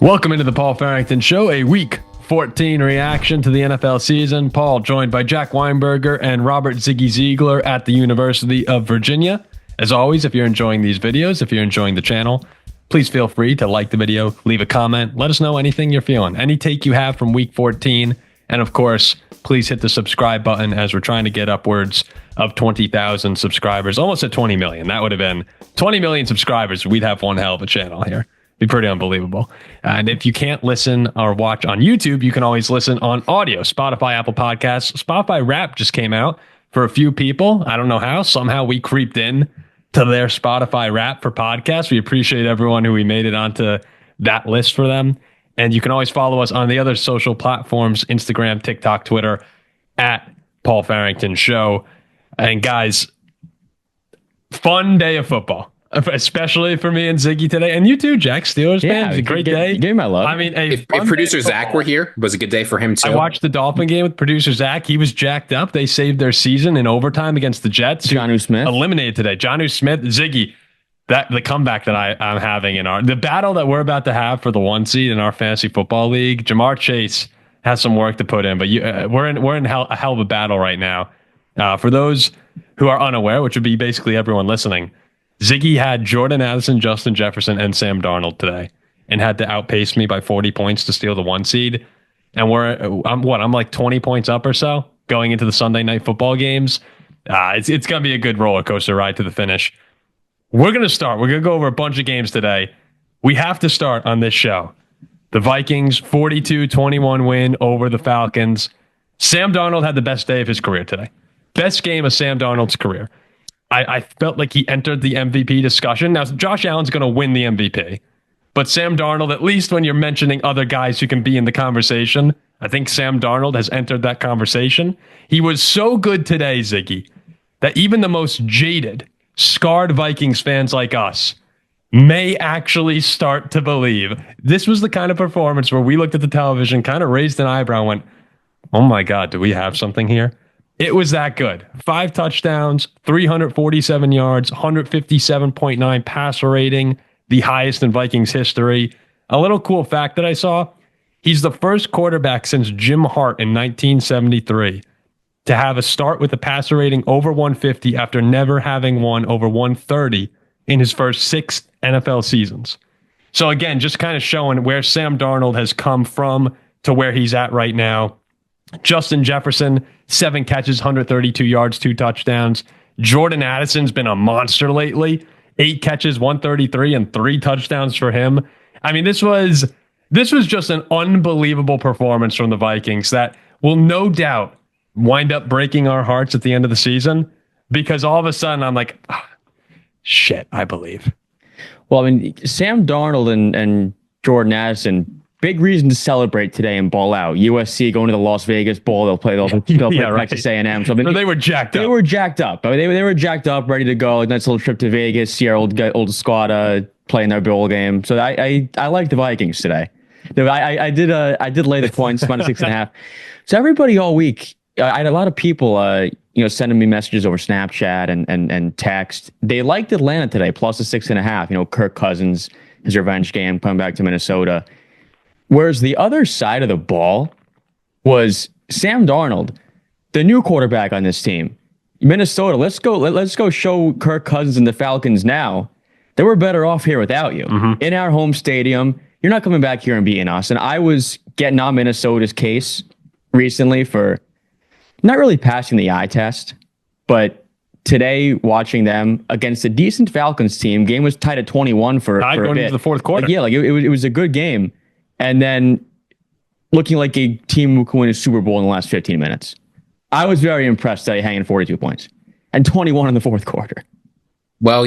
Welcome into the Paul Farrington Show, a Week 14 reaction to the NFL season. Paul joined by Jack Weinberger and Robert Ziggy Ziegler at the University of Virginia. As always, if you're enjoying these videos, if you're enjoying the channel, please feel free to like the video, leave a comment, let us know anything you're feeling, any take you have from Week 14, and of course, please hit the subscribe button as we're trying to get upwards of 20,000 subscribers, almost at 20 million. That would have been 20 million subscribers. We'd have one hell of a channel here. Be pretty unbelievable. And if you can't listen or watch on YouTube, you can always listen on audio. Spotify, Apple Podcasts. Spotify Wrap just came out for a few people. I don't know how. Somehow we creeped in to their Spotify Wrap for podcasts. We appreciate everyone who we made it onto that list for them. And you can always follow us on the other social platforms, Instagram, TikTok, Twitter, at Paul Farrington Show. And guys, fun day of football. Especially for me and Ziggy today, and you too, Jack. Steelers fan. It was a great day. Give me my love. I mean, if producer Zach were here, it was a good day for him too. I watched the Dolphin game with producer Zach. He was jacked up. They saved their season in overtime against the Jets. Jonnu Smith eliminated today. Jonnu Smith, Ziggy. The comeback that I'm having in the battle that we're about to have for the 1 seed in our fantasy football league. Jamar Chase has some work to put in, but we're in a hell of a battle right now. For those who are unaware, which would be basically everyone listening. Ziggy had Jordan Addison, Justin Jefferson, and Sam Darnold today, and had to outpace me by 40 points to steal the 1 seed. And I'm like 20 points up or so going into the Sunday night football games. It's gonna be a good roller coaster ride to the finish. We're gonna go over a bunch of games today. We have to start on this show. The Vikings 42-21 win over the Falcons. Sam Darnold had the best day of his career today. Best game of Sam Darnold's career. I felt like he entered the MVP discussion. Now, Josh Allen's going to win the MVP. But Sam Darnold, at least when you're mentioning other guys who can be in the conversation, I think Sam Darnold has entered that conversation. He was so good today, Ziggy, that even the most jaded, scarred Vikings fans like us may actually start to believe. This was the kind of performance where we looked at the television, kind of raised an eyebrow and went, oh my God, do we have something here? It was that good. 5 touchdowns, 347 yards, 157.9 passer rating, the highest in Vikings history. A little cool fact that I saw, he's the first quarterback since Jim Hart in 1973 to have a start with a passer rating over 150 after never having one over 130 in his first 6 NFL seasons. So again, just kind of showing where Sam Darnold has come from to where he's at right now. Justin Jefferson, 7 catches, 132 yards, 2 touchdowns. Jordan Addison's been a monster lately. 8 catches, 133, and 3 touchdowns for him. I mean, this was just an unbelievable performance from the Vikings that will no doubt wind up breaking our hearts at the end of the season, because all of a sudden I'm like, shit, I believe. Well, I mean, Sam Darnold and Jordan Addison, big reason to celebrate today and ball out. USC going to the Las Vegas Bowl. They'll play Texas A&M. So, I mean, so they were jacked up. They were jacked up. I mean, they were jacked up, ready to go. Nice little trip to Vegas, see our old squad playing their bowl game. So I like the Vikings today. I did lay the points, minus 6.5. So everybody all week, I had a lot of people sending me messages over Snapchat and text. They liked Atlanta today, plus a 6.5. Kirk Cousins, his revenge game, coming back to Minnesota. Whereas the other side of the ball was Sam Darnold, the new quarterback on this team. Minnesota, let's go show Kirk Cousins and the Falcons now that we're better off here without you. Mm-hmm. In our home stadium, you're not coming back here and beating us. And I was getting on Minnesota's case recently for not really passing the eye test, but today watching them against a decent Falcons team, game was tied at 21 for a bit. Going into the fourth quarter. It was a good game. And then looking like a team who can win a Super Bowl in the last 15 minutes. I was very impressed that he hanging 42 points and 21 in the fourth quarter. Well,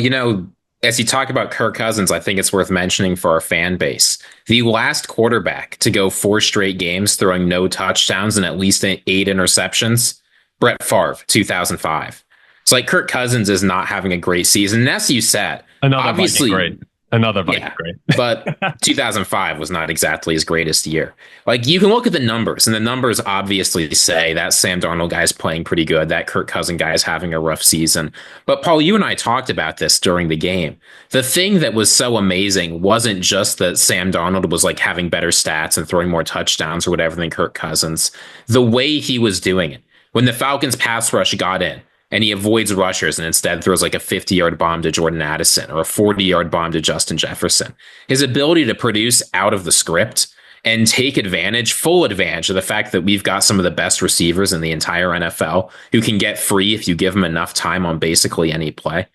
as you talk about Kirk Cousins, I think it's worth mentioning for our fan base. The last quarterback to go 4 straight games throwing no touchdowns and at least 8 interceptions, Brett Favre, 2005. It's like Kirk Cousins is not having a great season. And as you said, another obviously, great. Another Viking Yeah, great. but 2005 was not exactly his greatest year. Like, you can look at the numbers, and the numbers obviously say that Sam Darnold guy is playing pretty good, that Kirk Cousins guy is having a rough season. But Paul, you and I talked about this during the game. The thing that was so amazing wasn't just that Sam Darnold was like having better stats and throwing more touchdowns or whatever than Kirk Cousins. The way he was doing it. When the Falcons pass rush got in, and he avoids rushers and instead throws like a 50-yard bomb to Jordan Addison or a 40-yard bomb to Justin Jefferson. His ability to produce out of the script and take advantage, full advantage of the fact that we've got some of the best receivers in the entire NFL who can get free if you give them enough time on basically any play.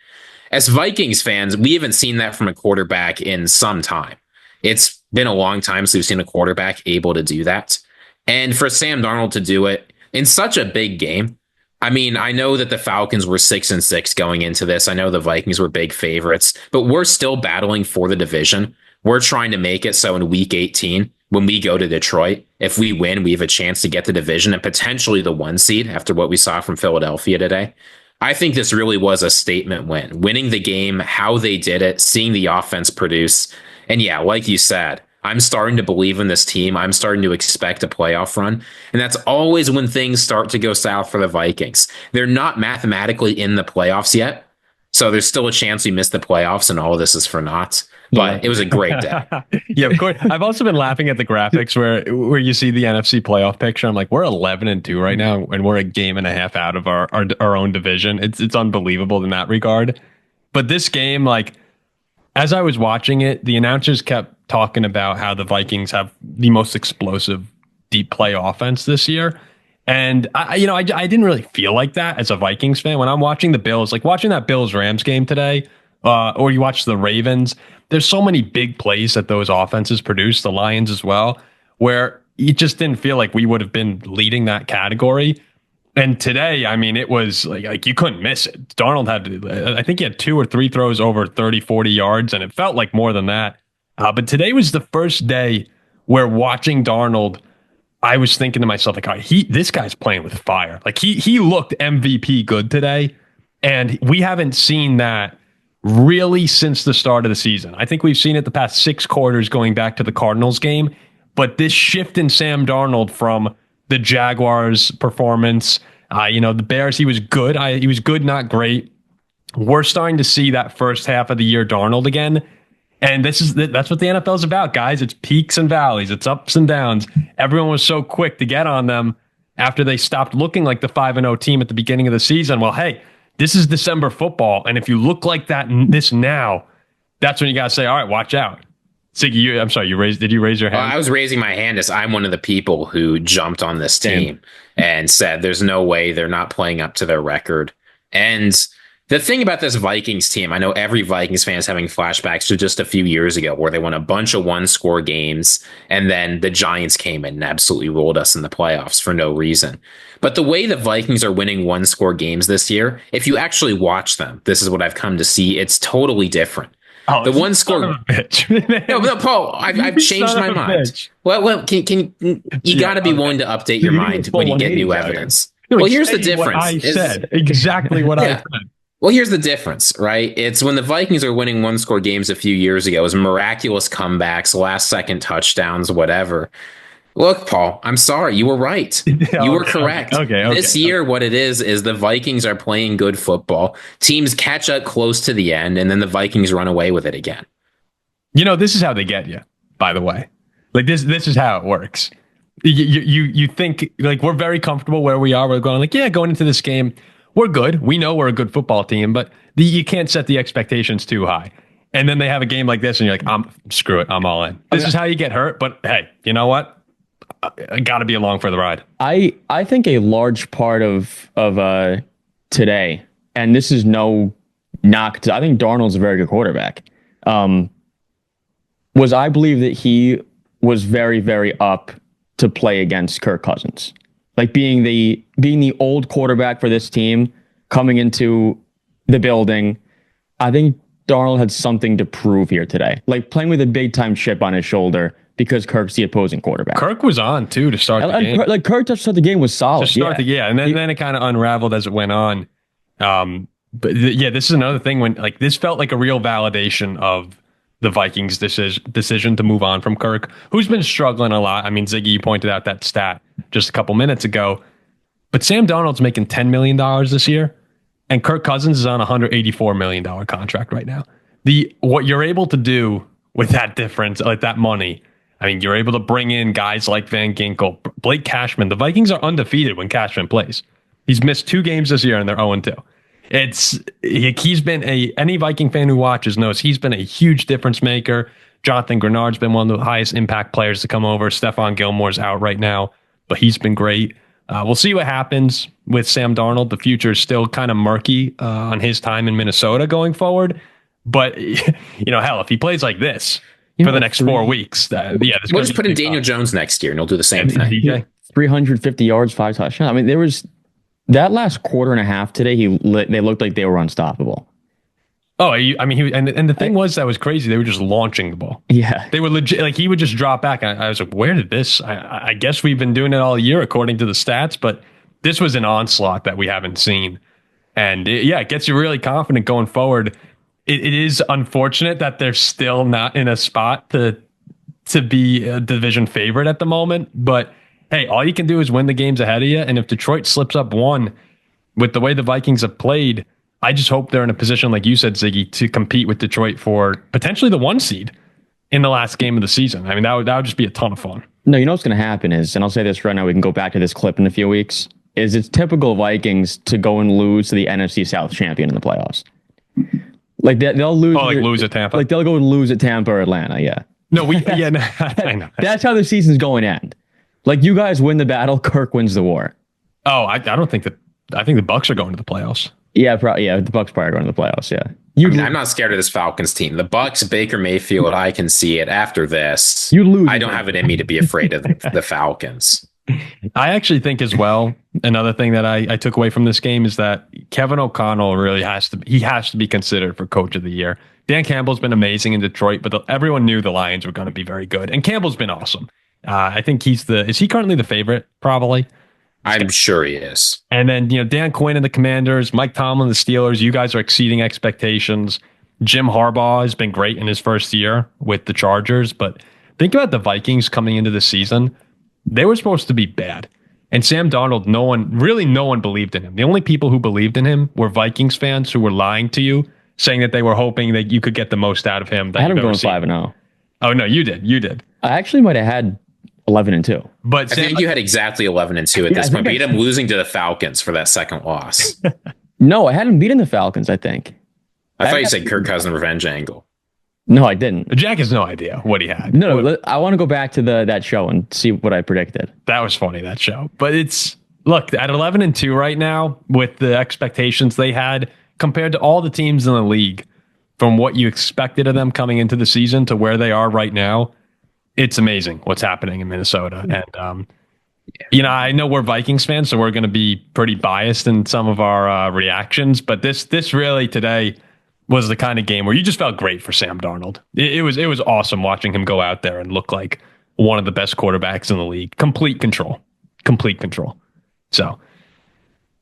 As Vikings fans, we haven't seen that from a quarterback in some time. It's been a long time since we've seen a quarterback able to do that. And for Sam Darnold to do it in such a big game, I mean, I know that the Falcons were 6-6 going into this. I know the Vikings were big favorites, but we're still battling for the division. We're trying to make it so in week 18, when we go to Detroit, if we win, we have a chance to get the division and potentially the 1 seed after what we saw from Philadelphia today. I think this really was a statement win. Winning the game, how they did it, seeing the offense produce. And yeah, like you said, I'm starting to believe in this team. I'm starting to expect a playoff run. And that's always when things start to go south for the Vikings. They're not mathematically in the playoffs yet. So there's still a chance we miss the playoffs and all of this is for naught. But it was a great day. Yeah, of course. I've also been laughing at the graphics where you see the NFC playoff picture. I'm like, we're 11-2 right now, and we're a game and a half out of our own division. It's unbelievable in that regard. But this game, like, as I was watching it, the announcers kept talking about how the Vikings have the most explosive deep play offense this year. And I didn't really feel like that as a Vikings fan. When I'm watching the Bills, like watching that Bills-Rams game today, or you watch the Ravens, there's so many big plays that those offenses produce, the Lions as well, where it just didn't feel like we would have been leading that category. And today, I mean, it was like you couldn't miss it. Darnold I think he had 2 or 3 throws over 30, 40 yards, and it felt like more than that. But today was the first day where watching Darnold, I was thinking to myself, like, all right, this guy's playing with fire. Like he looked MVP good today, and we haven't seen that really since the start of the season. I think we've seen it the past 6 quarters going back to the Cardinals game, but this shift in Sam Darnold from the Jaguars' performance, the Bears, he was good. He was good, not great. We're starting to see that first half of the year Darnold again. And that's what the NFL is about, guys. It's peaks and valleys. It's ups and downs. Everyone was so quick to get on them after they stopped looking like the 5-0 team at the beginning of the season. Well, hey, this is December football. And if you look like that this now, that's when you got to say, all right, watch out. Ziggy, I'm sorry, did you raise your hand? I was raising my hand as I'm one of the people who jumped on this team and said there's no way they're not playing up to their record. And the thing about this Vikings team, I know every Vikings fan is having flashbacks to just a few years ago where they won a bunch of 1-score games and then the Giants came in and absolutely rolled us in the playoffs for no reason. But the way the Vikings are winning 1-score games this year, if you actually watch them, this is what I've come to see. It's totally different. Oh, the 1-score bitch. no, Paul, I've changed my mind. Well, can you got to be willing to update your mind when you get new evidence. No, well, here's the difference. I said exactly what I said. Well, here's the difference, right? It's when the Vikings are winning 1-score games a few years ago, it was miraculous comebacks, last-second touchdowns, whatever. Look, Paul, I'm sorry. You were right. You were correct. Okay. This year, what it is the Vikings are playing good football. Teams catch up close to the end, and then the Vikings run away with it again. This is how they get you, by the way. Like, this is how it works. You think, like, we're very comfortable where we are. We're going, like, yeah, going into this game, we're good. We know we're a good football team, but you can't set the expectations too high. And then they have a game like this, and you're like, screw it. I'm all in. This is how you get hurt. But, hey, you know what? I got to be along for the ride. I think a large part of today, and this is no knock to, I think Darnold's a very good quarterback. Was I believe that he was very, very up to play against Kirk Cousins, like being the old quarterback for this team coming into the building. I think Darnold had something to prove here today, like playing with a big time chip on his sholders. Because Kirk's the opposing quarterback. Kirk was on too to start the game. Kirk to start the game was solid. And then it kind of unraveled as it went on. But this is another thing when like this felt like a real validation of the Vikings' decision to move on from Kirk, who's been struggling a lot. I mean, Ziggy, you pointed out that stat just a couple minutes ago. But Sam Darnold's making $10 million this year, and Kirk Cousins is on a $184 million contract right now. What you're able to do with that difference, like that money, I mean, you're able to bring in guys like Van Ginkel, Blake Cashman. The Vikings are undefeated when Cashman plays. He's missed 2 games this year, and they're 0-2. He's been any Viking fan who watches knows he's been a huge difference maker. Jonathan Grenard's been one of the highest impact players to come over. Stephon Gilmore's out right now, but he's been great. We'll see what happens with Sam Darnold. The future is still kind of murky on his time in Minnesota going forward. But, hell, if he plays like this for the next 4 weeks, we'll just put in Daniel Jones next year and he'll do the same thing. DJ? 350 yards, 5 touchdowns. I mean, there was that last quarter and a half today, they looked like they were unstoppable. Oh, and the thing was that was crazy. They were just launching the ball. Yeah. They were legit. Like, he would just drop back. I was like, where did this? I guess we've been doing it all year according to the stats, but this was an onslaught that we haven't seen. And it gets you really confident going forward. It is unfortunate that they're still not in a spot to be a division favorite at the moment. But hey, all you can do is win the games ahead of you. And if Detroit slips up one with the way the Vikings have played, I just hope they're in a position, like you said, Ziggy, to compete with Detroit for potentially the 1 seed in the last game of the season. I mean, that would just be a ton of fun. No, you know what's going to happen is, and I'll say this right now, we can go back to this clip in a few weeks, is it's typical Vikings to go and lose to the NFC South champion in the playoffs. Like they'll lose. Oh, like lose at Tampa? Like they'll go and lose at Tampa or Atlanta, yeah. No, I know. That's how the season's going to end. Like, you guys win the battle, Kirk wins the war. Oh, I don't think that. I think the Bucs are going to the playoffs. Yeah, the Bucs probably are going to the playoffs. Yeah, I'm not scared of this Falcons team. The Bucs, Baker Mayfield, I can see it. After this, you lose. I don't have it in me to be afraid of the Falcons. I actually think as well. Another thing that I took away from this game is that Kevin O'Connell really has to be considered for Coach of the Year. Dan Campbell's been amazing in Detroit, but everyone knew the Lions were going to be very good, and Campbell's been awesome. I think is he currently the favorite? Probably. I'm sure he is. And then, Dan Quinn and the Commanders, Mike Tomlin, the Steelers, you guys are exceeding expectations. Jim Harbaugh has been great in his first year with the Chargers, but think about the Vikings coming into the season. They were supposed to be bad. And Sam Darnold, no one believed in him. The only people who believed in him were Vikings fans who were lying to you, saying that they were hoping that you could get the most out of him. I had him going 5-0. Oh, no, you did. I actually might have had 11-2. But I think you had exactly 11-2 at this point. But you had him losing to the Falcons for that second loss. No, I hadn't beaten the Falcons, I think. I thought you said Kirk Cousins revenge angle. No, I didn't. Jack has no idea what he had. No, I want to go back to that show and see what I predicted. That was funny, that show. But look, at 11-2 right now, with the expectations they had compared to all the teams in the league, from what you expected of them coming into the season to where they are right now, it's amazing what's happening in Minnesota. And, I know we're Vikings fans, so we're going to be pretty biased in some of our reactions. But this really today was the kind of game where you just felt great for Sam Darnold. It was awesome watching him go out there and look like one of the best quarterbacks in the league. Complete control. So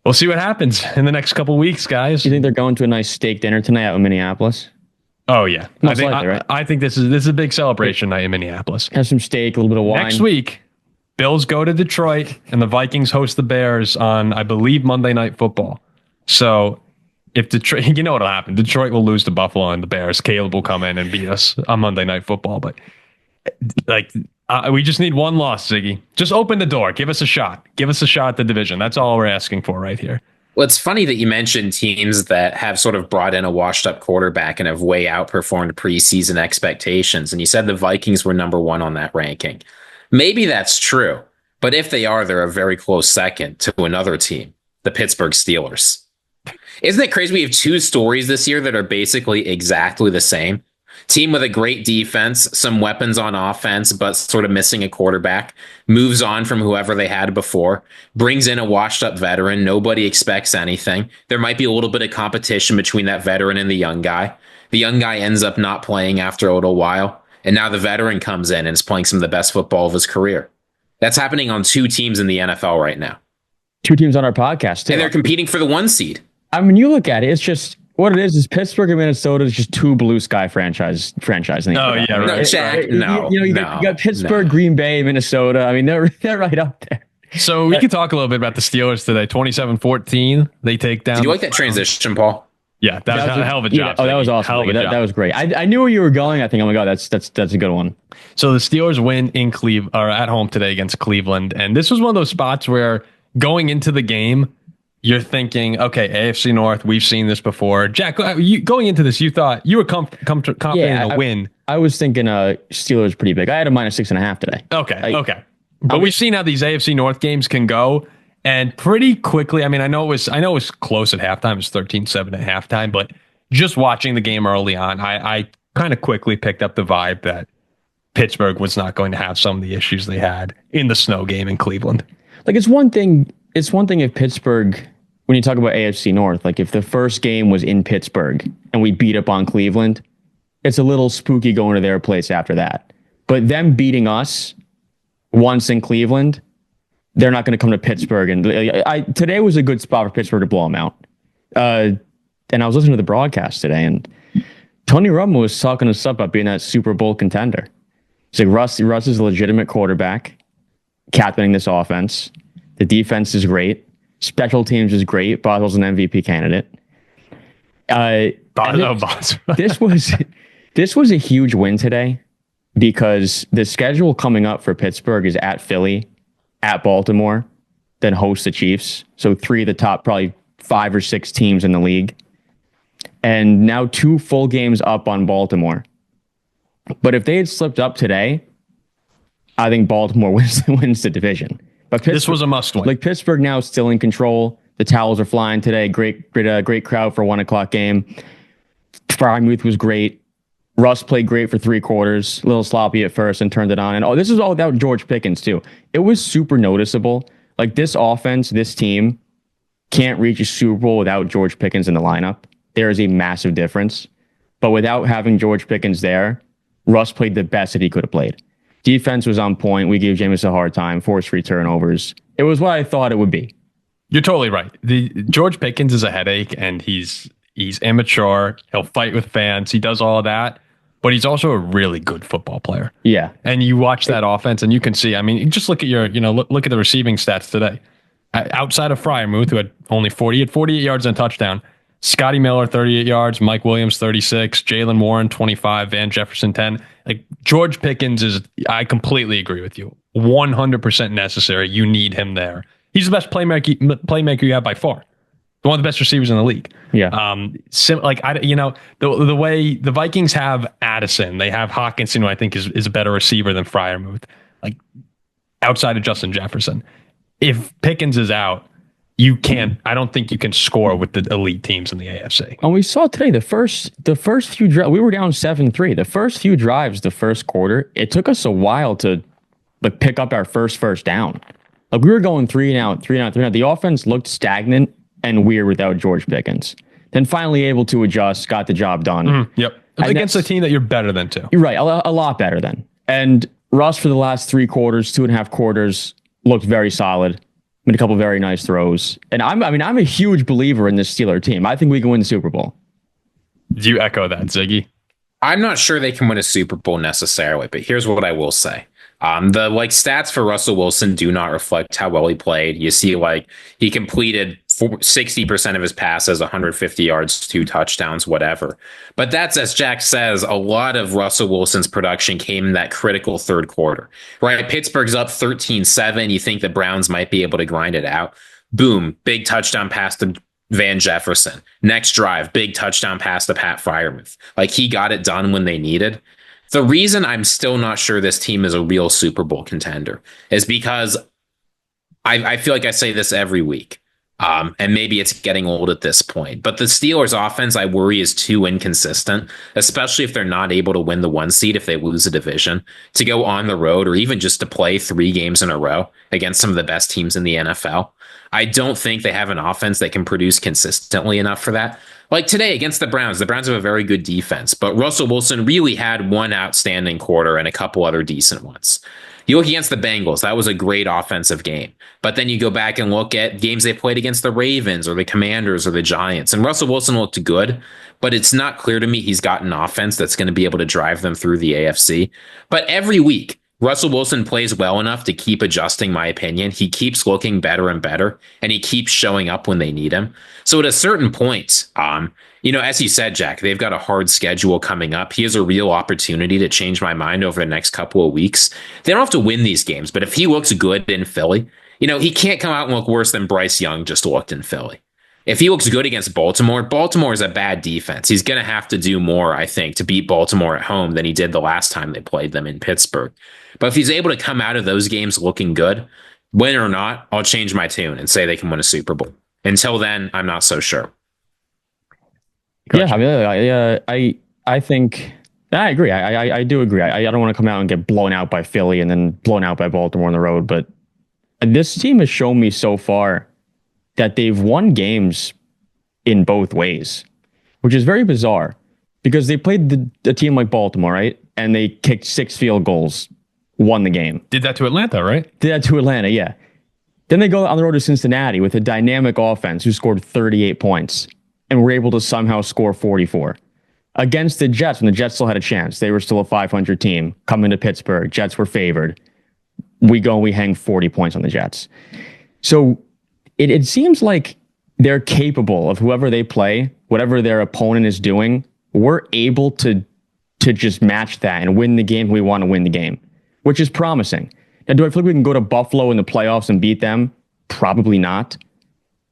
we'll see what happens in the next couple of weeks, guys. You think they're going to a nice steak dinner tonight out in Minneapolis? Oh, yeah. Most likely, right? I think this is a big celebration night in Minneapolis. Have some steak, a little bit of wine. Next week, Bills go to Detroit, and the Vikings host the Bears on, I believe, Monday Night Football. So if Detroit, you know what'll happen. Detroit will lose to Buffalo and the Bears. Caleb will come in and beat us on Monday Night Football. But we just need one loss, Ziggy. Just open the door. Give us a shot. Give us a shot at the division. That's all we're asking for right here. Well, it's funny that you mentioned teams that have sort of brought in a washed-up quarterback and have way outperformed preseason expectations. And you said the Vikings were number 1 on that ranking. Maybe that's true. But if they are, they're a very close second to another team, the Pittsburgh Steelers. Isn't it crazy? We have 2 stories this year that are basically exactly the same. Team with a great defense, some weapons on offense, but sort of missing a quarterback, moves on from whoever they had before, brings in a washed-up veteran. Nobody expects anything. There might be a little bit of competition between that veteran and the young guy. The young guy ends up not playing after a little while, and now the veteran comes in and is playing some of the best football of his career. That's happening on 2 teams in the NFL right now. 2 teams on our podcast, too. And they're competing for the 1 seed. I mean, you look at it, it's just what it is Pittsburgh and Minnesota is just two blue sky franchise. Oh yeah, right. No, Jack, no. You got Pittsburgh, Green Bay, Minnesota. I mean, they're right up there. So we could talk a little bit about the Steelers today. 27-14. They take down. Did you like that transition, Paul? Yeah, that was a hell of a job. That was awesome. That was great. I knew where you were going. I think, oh my God, that's a good one. So the Steelers win in Cleveland or at home today against Cleveland. And this was one of those spots where going into the game, you're thinking, okay, AFC North, we've seen this before. Jack, going into this, you thought you were confident in a win. I was thinking Steelers pretty big. I had a -6.5 today. Okay. But we've seen how these AFC North games can go. And pretty quickly, I mean, I know it was close at halftime. It was 13-7 at halftime. But just watching the game early on, I kind of quickly picked up the vibe that Pittsburgh was not going to have some of the issues they had in the snow game in Cleveland. Like, it's one thing if Pittsburgh, when you talk about AFC North, like if the first game was in Pittsburgh and we beat up on Cleveland, it's a little spooky going to their place after that. But them beating us once in Cleveland, they're not going to come to Pittsburgh. And today was a good spot for Pittsburgh to blow them out. And I was listening to the broadcast today, and Tony Romo was talking us up about being that Super Bowl contender. He's like, Russ is a legitimate quarterback, captaining this offense. The defense is great. Special teams is great. Boswell's an MVP candidate. This was a huge win today because the schedule coming up for Pittsburgh is at Philly, at Baltimore, then host the Chiefs. So 3 of the top probably 5 or 6 teams in the league. And now 2 full games up on Baltimore. But if they had slipped up today, I think Baltimore wins the division. But this was a must-win. Like, Pittsburgh now is still in control. The towels are flying today. Great crowd for a 1:00 game. Freiermuth was great. Russ played great for 3 quarters. A little sloppy at first and turned it on. And this is all without George Pickens too. It was super noticeable. Like, this offense, this team can't reach a Super Bowl without George Pickens in the lineup. There is a massive difference. But without having George Pickens there, Russ played the best that he could have played. Defense was on point. We gave Jameis a hard time. Forced 3 turnovers. It was what I thought it would be. You're totally right. The George Pickens is a headache, and he's immature. He'll fight with fans. He does all of that. But he's also a really good football player. Yeah. And you watch that offense and you can see, I mean, just look at look at the receiving stats today. Outside of Freiermuth, who had only 48 yards and a touchdown, Scotty Miller, 38 yards, Mike Williams, 36, Jalen Warren, 25, Van Jefferson, 10. Like, George Pickens I completely agree with you. 100% necessary. You need him there. He's the best playmaker you have by far. One of the best receivers in the league. Yeah. The way the Vikings have Addison, they have Hawkinson, who I think is a better receiver than Freiermuth. Like, outside of Justin Jefferson, if Pickens is out, I don't think you can score with the elite teams in the AFC. And we saw today the first few drives, we were down 7-3. The first few drives, the first quarter, it took us a while to pick up our first down. Like, we were going 3 and out. The offense looked stagnant and weird without George Pickens. Then finally able to adjust, got the job done. Yep. Against a team that you're better than too. You're right. A lot better than. And Russ, for the last 3 quarters, 2.5 quarters, looked very solid. Made a couple of very nice throws. And I'm a huge believer in this Steeler team. I think we can win the Super Bowl. Do you echo that, Ziggy? I'm not sure they can win a Super Bowl necessarily, but here's what I will say. The stats for Russell Wilson do not reflect how well he played. You see, he completed 60% of his passes, 150 yards, 2 touchdowns, whatever. But that's, as Jack says, a lot of Russell Wilson's production came in that critical third quarter, right? Pittsburgh's up 13-7. You think the Browns might be able to grind it out. Boom, big touchdown pass to Van Jefferson. Next drive, big touchdown pass to Pat Freiermuth. He got it done when they needed. The reason I'm still not sure this team is a real Super Bowl contender is because I feel like I say this every week. And maybe it's getting old at this point. But the Steelers' offense, I worry, is too inconsistent, especially if they're not able to win the 1 seed if they lose a division, to go on the road or even just to play 3 games in a row against some of the best teams in the NFL. I don't think they have an offense that can produce consistently enough for that. Like today against the Browns have a very good defense, but Russell Wilson really had one outstanding quarter and a couple other decent ones. You look against the Bengals, that was a great offensive game. But then you go back and look at games they played against the Ravens or the Commanders or the Giants. And Russell Wilson looked good, but it's not clear to me he's got an offense that's going to be able to drive them through the AFC. But every week, Russell Wilson plays well enough to keep adjusting my opinion. He keeps looking better and better, and he keeps showing up when they need him. So at a certain point, as you said, Jack, they've got a hard schedule coming up. He has a real opportunity to change my mind over the next couple of weeks. They don't have to win these games, but if he looks good in Philly, he can't come out and look worse than Bryce Young just looked in Philly. If he looks good against Baltimore is a bad defense. He's going to have to do more, I think, to beat Baltimore at home than he did the last time they played them in Pittsburgh. But if he's able to come out of those games looking good, win or not, I'll change my tune and say they can win a Super Bowl. Until then, I'm not so sure. Gotcha. I think I agree. I do agree. I don't want to come out and get blown out by Philly and then blown out by Baltimore on the road. But this team has shown me so far that they've won games in both ways, which is very bizarre because they played a team like Baltimore, right? And they kicked 6 field goals, won the game. Did that to Atlanta, right? Did that to Atlanta, yeah. Then they go on the road to Cincinnati with a dynamic offense who scored 38 points and were able to somehow score 44. Against the Jets, when the Jets still had a chance, they were still a 500 team. Coming to Pittsburgh, Jets were favored. We hang 40 points on the Jets. So it seems like they're capable of whoever they play, whatever their opponent is doing, we're able to just match that and win the game we want to win the game, which is promising. Now, do I feel like we can go to Buffalo in the playoffs and beat them? Probably not.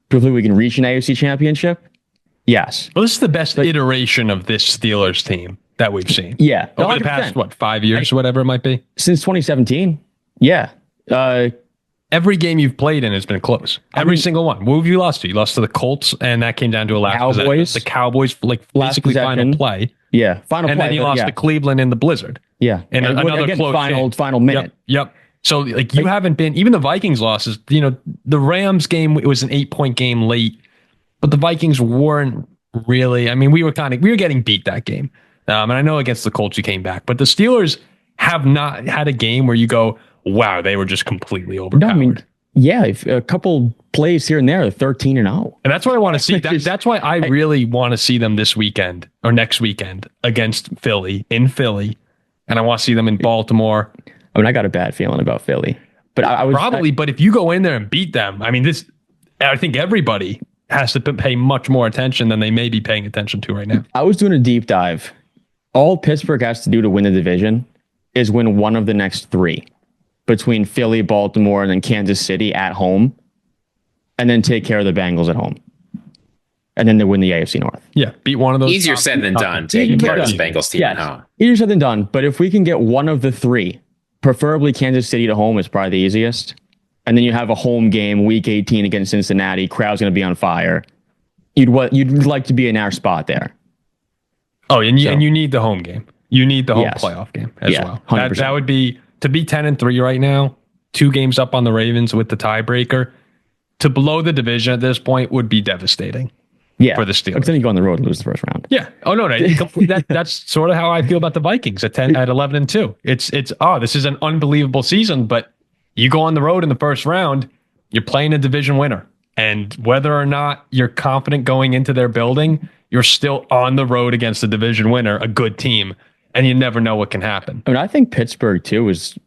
Do I feel like we can reach an AFC championship? Yes. Well, this is the best iteration of this Steelers team that we've seen. Yeah. Over 100%. The past, 5 years or whatever it might be? Since 2017. Yeah. Every game you've played in has been close. Every single one. Who have you lost to? You lost to the Colts, and that came down to a last Cowboys. The Cowboys, basically final play. Yeah, final and play. And then you lost to Cleveland in the blizzard. Yeah. And another close final minute. Yep. So you haven't been, even the Vikings losses, the Rams game, it was an 8-point game late, but the Vikings weren't really, we were getting beat that game. And I know against the Colts you came back, but the Steelers have not had a game where you go, wow, they were just completely overpowered. No, a couple plays here and there, 13-0. And that's what I want to see. That's why I really want to see them this weekend or next weekend against Philly, in Philly. And I want to see them in Baltimore. I got a bad feeling about Philly. But but if you go in there and beat them, I think everybody has to pay much more attention than they may be paying attention to right now. I was doing a deep dive. All Pittsburgh has to do to win the division is win one of the next 3. Between Philly, Baltimore, and then Kansas City at home, and then take care of the Bengals at home. And then they win the AFC North. Yeah, beat one of those. Easier said than done, taking care of this Bengals team at home. Easier said than done, but if we can get one of the 3, preferably Kansas City to home is probably the easiest, and then you have a home game, Week 18 against Cincinnati, crowd's going to be on fire, you'd like to be in our spot there. Oh, and you need the home game. You need the home playoff game as well. 100%. That would be... To be 10-3 right now, 2 games up on the Ravens with the tiebreaker, to blow the division at this point would be devastating. Yeah, for the Steelers. Because then you go on the road and lose the first round. Yeah. Oh no, that's sort of how I feel about the Vikings at 11-2. It's this is an unbelievable season, but you go on the road in the first round, you're playing a division winner, and whether or not you're confident going into their building, you're still on the road against a division winner, a good team. And you never know what can happen. I think Pittsburgh too is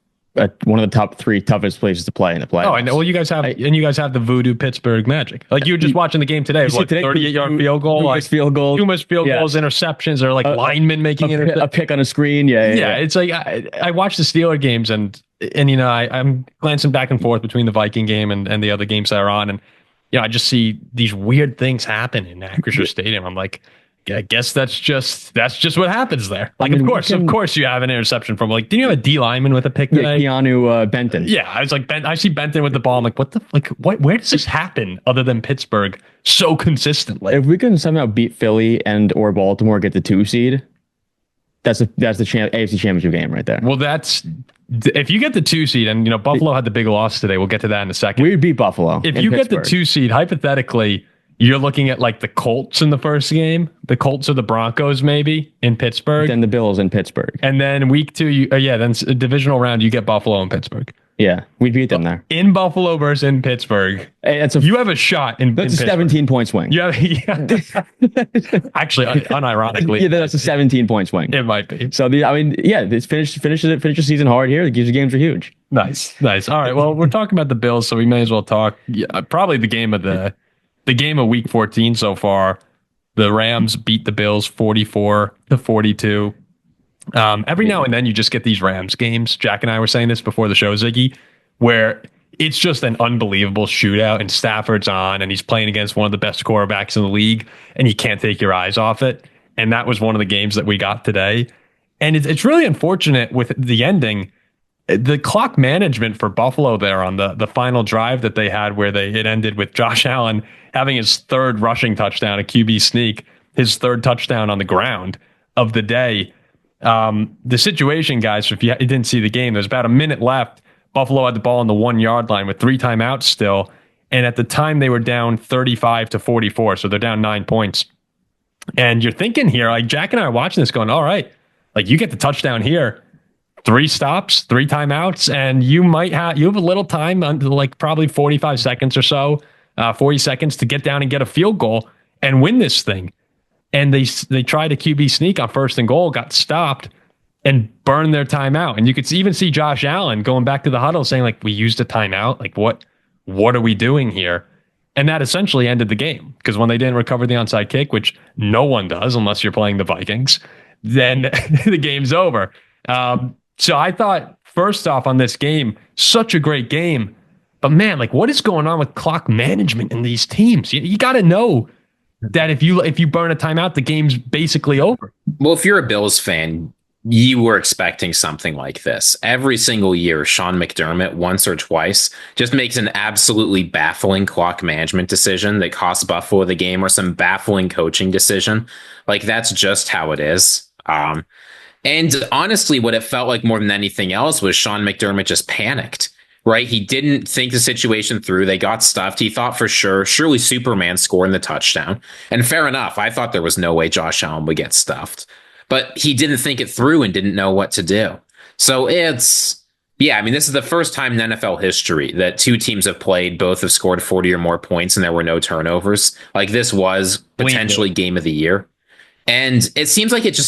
one of the top 3 toughest places to play in the playoffs. Oh, I know. Well, you guys have the voodoo Pittsburgh magic. Like you were just watching the game today. It was 38-yard field goal, field goals, interceptions, or linemen making a pick on a screen. Yeah. It's like I watch the Steeler games and I'm glancing back and forth between the Viking game and the other games that are on, and I just see these weird things happen in Acrisure Stadium. I'm like, I guess that's just what happens there. Like, of course, you have an interception from didn't you have a D lineman with a pick today? Keanu Benton. Yeah, I was like, I see Benton with the ball. I'm like, where does this happen other than Pittsburgh so consistently? If we can somehow beat Philly and or Baltimore, get the 2 seed, that's the AFC Championship game right there. Well, if you get the 2 seed, and Buffalo had the big loss today. We'll get to that in a second. We'd beat Buffalo. If you get the 2 seed, hypothetically, You're looking at like the Colts in the first game, the Colts or the Broncos maybe in Pittsburgh. Then the Bills in Pittsburgh. And then week 2, then a divisional round, you get Buffalo and Pittsburgd. Yeah, we beat them there. In Buffalo versus in Pittsburgh. Hey, you have a shot in That's in a 17-point swing. Yeah. Actually, unironically. Yeah, that's a 17-point swing. It might be. So, this finish the season hard here. The games are huge. Nice. All right, well, we're talking about the Bills, so we may as well talk. Probably the game of week 14 so far. The Rams beat the Bills 44-42. Every now and then you just get these Rams games. Jack and I were saying this before the show, Ziggy, where it's just an unbelievable shootout and Stafford's on and he's playing against one of the best quarterbacks in the league and you can't take your eyes off it. And that was one of the games that we got today. And it's really unfortunate with the ending. The clock management for Buffalo there on the final drive that they had where it ended with Josh Allen having his third rushing touchdown, a QB sneak, his third touchdown on the ground of the day. The situation, guys, if you didn't see the game, there's about a minute left. Buffalo had the ball on the 1-yard line with 3 timeouts still. And at the time they were down 35-44. So they're down 9 points. And you're thinking here, like Jack and I are watching this going, all right, like you get the touchdown here, 3 stops, 3 timeouts, and you have a little time until like probably 45 seconds or so, 40 seconds to get down and get a field goal and win this thing. And they tried a QB sneak on 1st and goal, got stopped, and burned their timeout. And you could even see Josh Allen going back to the huddle saying, like, we used a timeout. Like, what are we doing here? And that essentially ended the game. Because when they didn't recover the onside kick, which no one does unless you're playing the Vikings, then the game's over. So I thought, first off on this game, such a great game. But man, like, what is going on with clock management in these teams? You got to know that if you burn a timeout, the game's basically over. Well, if you're a Bills fan, you were expecting something like this. Every single year, Sean McDermott, once or twice, just makes an absolutely baffling clock management decision that costs Buffalo the game, or some baffling coaching decision. Like, that's just how it is. And honestly, what it felt like more than anything else was Sean McDermott just panicked. Right? He didn't think the situation through. They got stuffed. He thought for sure, surely Superman scoring the touchdown. And fair enough. I thought there was no way Josh Allen would get stuffed. But he didn't think it through and didn't know what to do. So this is the first time in NFL history that 2 teams have played, both have scored 40 or more points, and there were no turnovers. Like, this was potentially game of the year. And it seems like it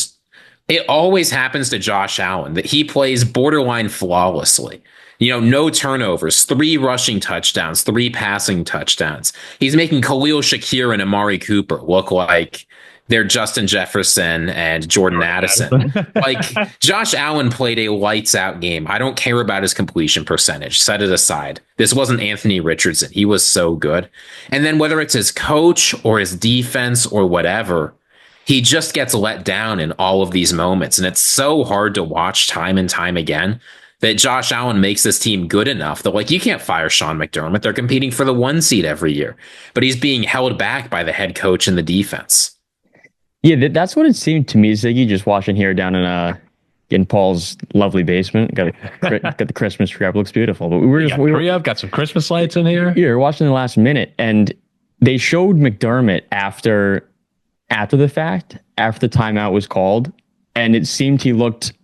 always happens to Josh Allen, that he plays borderline flawlessly. No turnovers, 3 rushing touchdowns, 3 passing touchdowns. He's making Khalil Shakir and Amari Cooper look like they're Justin Jefferson and Jordan Addison. Like, Josh Allen played a lights out game. I don't care about his completion percentage. Set it aside. This wasn't Anthony Richardson. He was so good. And then whether it's his coach or his defense or whatever, he just gets let down in all of these moments. And it's so hard to watch time and time again that Josh Allen makes this team good enough that, like, you can't fire Sean McDermott. They're competing for the 1 seed every year, but he's being held back by the head coach and the defense. Yeah, that's what it seemed to me, Ziggy, just watching here down in Paul's lovely basement. Got the Christmas tree up. Looks beautiful. But we got some Christmas lights in here. Yeah, we're watching the last minute, and they showed McDermott after the fact, after the timeout was called, and it seemed he looked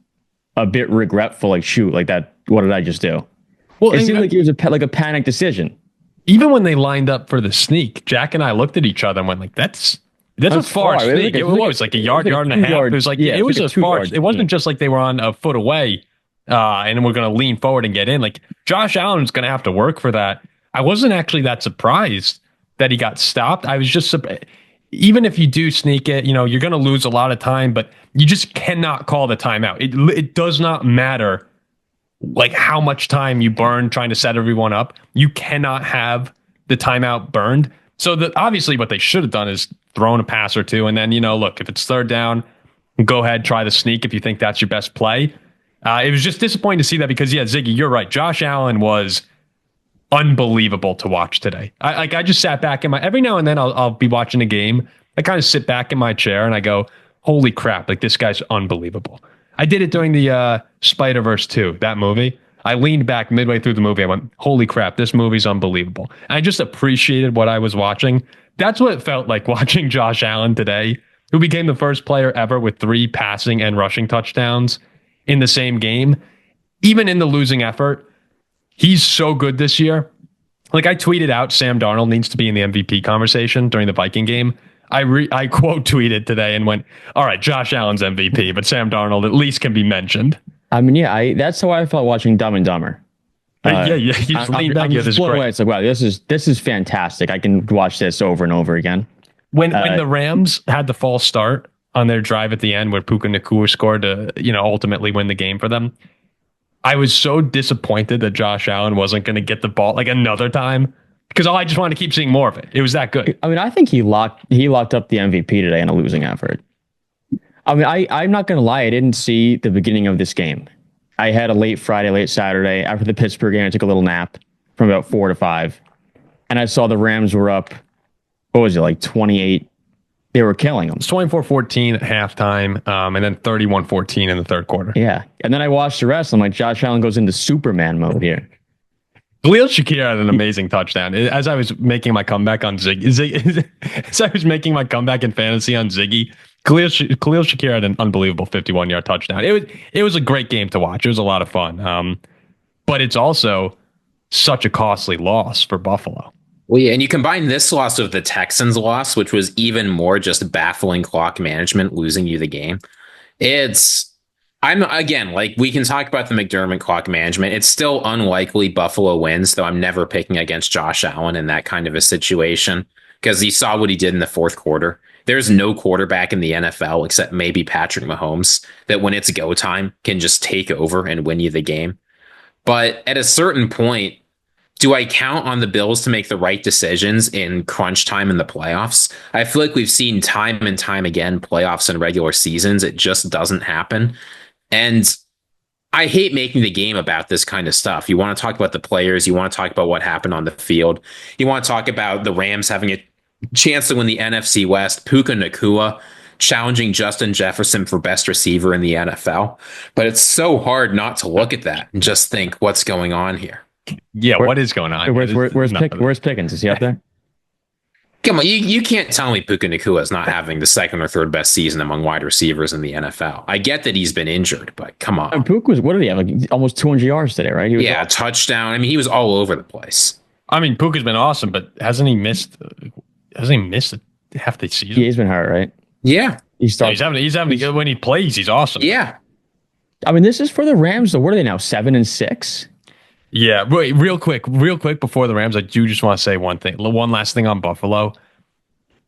a bit regretful, like, shoot, like that, what did I just do? Well, it seemed like it was a panic decision. Even when they lined up for the sneak, Jack and I looked at each other and went, like, that's a far sneak. It was like a yard and a half. It was like, it was a far. It wasn't just like they were on a foot away and we're going to lean forward and get in. Like, Josh Allen's going to have to work for that. I wasn't actually that surprised that he got stopped. I was just even if you do sneak it, you're going to lose a lot of time, but you just cannot call the timeout. It does not matter, like, how much time you burn trying to set everyone up. You cannot have the timeout burned. So obviously what they should have done is thrown a pass or 2. And then, look, if it's 3rd down, go ahead, try the sneak if you think that's your best play. It was just disappointing to see that because, yeah, Ziggy, you're right. Josh Allen was unbelievable to watch today. I just sat back every now and then I'll be watching a game. I kind of sit back in my chair and I go, holy crap, like, this guy's unbelievable. I did it during the Spider-Verse 2, that movie. I leaned back midway through the movie. I went, holy crap, this movie's unbelievable. And I just appreciated what I was watching That's what it felt like watching Josh Allen today, who became the first player ever with 3 passing and rushing touchdowns in the same game. Even in the losing effort, he's so good this year. Like, I tweeted out Sam Darnold needs to be in the MVP conversation during the Viking game. I quote tweeted today and went, all right, Josh Allen's MVP, but Sam Darnold at least can be mentioned. I mean, yeah, that's how I felt watching Dumb and Dumber. You just lean back. This is great. It's like, wow, this is fantastic. I can watch this over and over again. When the Rams had the false start on their drive at the end where Puka Nacua scored to, ultimately win the game for them, I was so disappointed that Josh Allen wasn't going to get the ball like another time because I just wanted to keep seeing more of it. It was that good. I mean, I think he locked up the MVP today in a losing effort. I mean, I'm not going to lie. I didn't see the beginning of this game. I had a late Friday, late Saturday. After the Pittsburgh game, I took a little nap from about 4 to 5. And I saw the Rams were up, what was it, like 28? They were killing them. It's 24-14 at halftime, and then 31-14 in the third quarter. Yeah. And then I watched the rest. I'm like, Josh Allen goes into Superman mode here. Khalil Shakir had an amazing touchdown. As I was making my comeback on Ziggy, as I was making my comeback in fantasy on Ziggy, Khalil Shakir had an unbelievable 51-yard touchdown. It was a great game to watch. It was a lot of fun. But it's also such a costly loss for Buffalo. Well, yeah, and you combine this loss with the Texans loss, which was even more just baffling clock management, losing you the game. We can talk about the McDermott clock management. It's still unlikely Buffalo wins, though I'm never picking against Josh Allen in that kind of a situation because you saw what he did in the fourth quarter. There's no quarterback in the NFL except maybe Patrick Mahomes that when it's go time can just take over and win you the game. But at a certain point, do I count on the Bills to make the right decisions in crunch time in the playoffs? I feel like we've seen time and time again, playoffs and regular seasons. It just doesn't happen. And I hate making the game about this kind of stuff. You want to talk about the players. You want to talk about what happened on the field. You want to talk about the Rams having a chance to win the NFC West. Puka Nacua challenging Justin Jefferson for best receiver in the NFL. But it's so hard not to look at that and just think what's going on here. Yeah, what is going on? Where's Pickens? Is he out there? Come on, you can't tell me Puka Nacua is not having the second or third best season among wide receivers in the NFL. I get that he's been injured, but come on. And Puka what did he have? Like almost 200 yards today, right? A touchdown. I mean, he was all over the place. I mean, Puka's been awesome, but hasn't he missed half the season? Yeah, he's been hurt, right? Yeah. He's having when he plays, he's awesome. Yeah. I mean, this is for the Rams, though. What are they now? 7-6? Yeah, wait, real quick before the Rams, I do just want to say one last thing on Buffalo.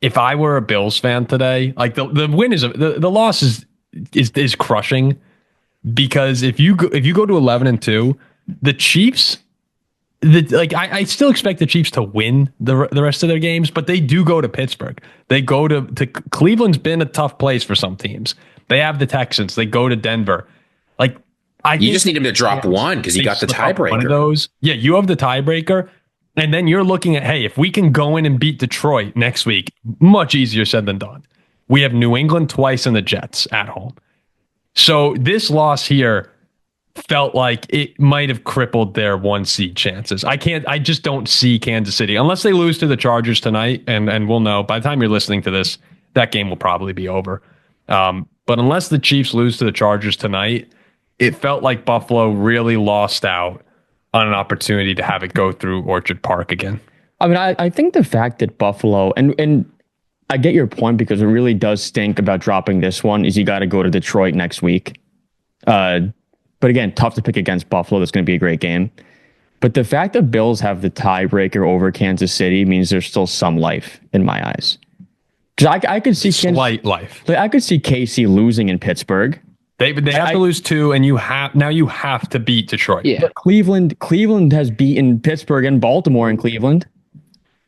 If I were a Bills fan today, like the win is the loss is crushing because if you go to 11-2, the Chiefs, I still expect the Chiefs to win the rest of their games, but they do go to Pittsburgh. They go to Cleveland's been a tough place for some teams. They have the Texans. They go to Denver. You just need him to drop one because you got the tiebreaker. One of those. Yeah, you have the tiebreaker. And then you're looking at, hey, if we can go in and beat Detroit next week, much easier said than done. We have New England twice and the Jets at home. So this loss here felt like it might have crippled their 1 seed chances. I just don't see Kansas City unless they lose to the Chargers tonight. And we'll know by the time you're listening to this, that game will probably be over. But unless the Chiefs lose to the Chargers tonight, it felt like Buffalo really lost out on an opportunity to have it go through Orchard Park again. I mean, I think the fact that Buffalo, and I get your point because it really does stink about dropping this one, is you got to go to Detroit next week. But again, tough to pick against Buffalo. That's going to be a great game. But the fact that Bills have the tiebreaker over Kansas City means there's still some life in my eyes. Because I could see slight life. I could see KC losing in Pittsburgh. They have to lose 2, and you have to beat Detroit. Yeah, but Cleveland has beaten Pittsburgh and Baltimore in Cleveland.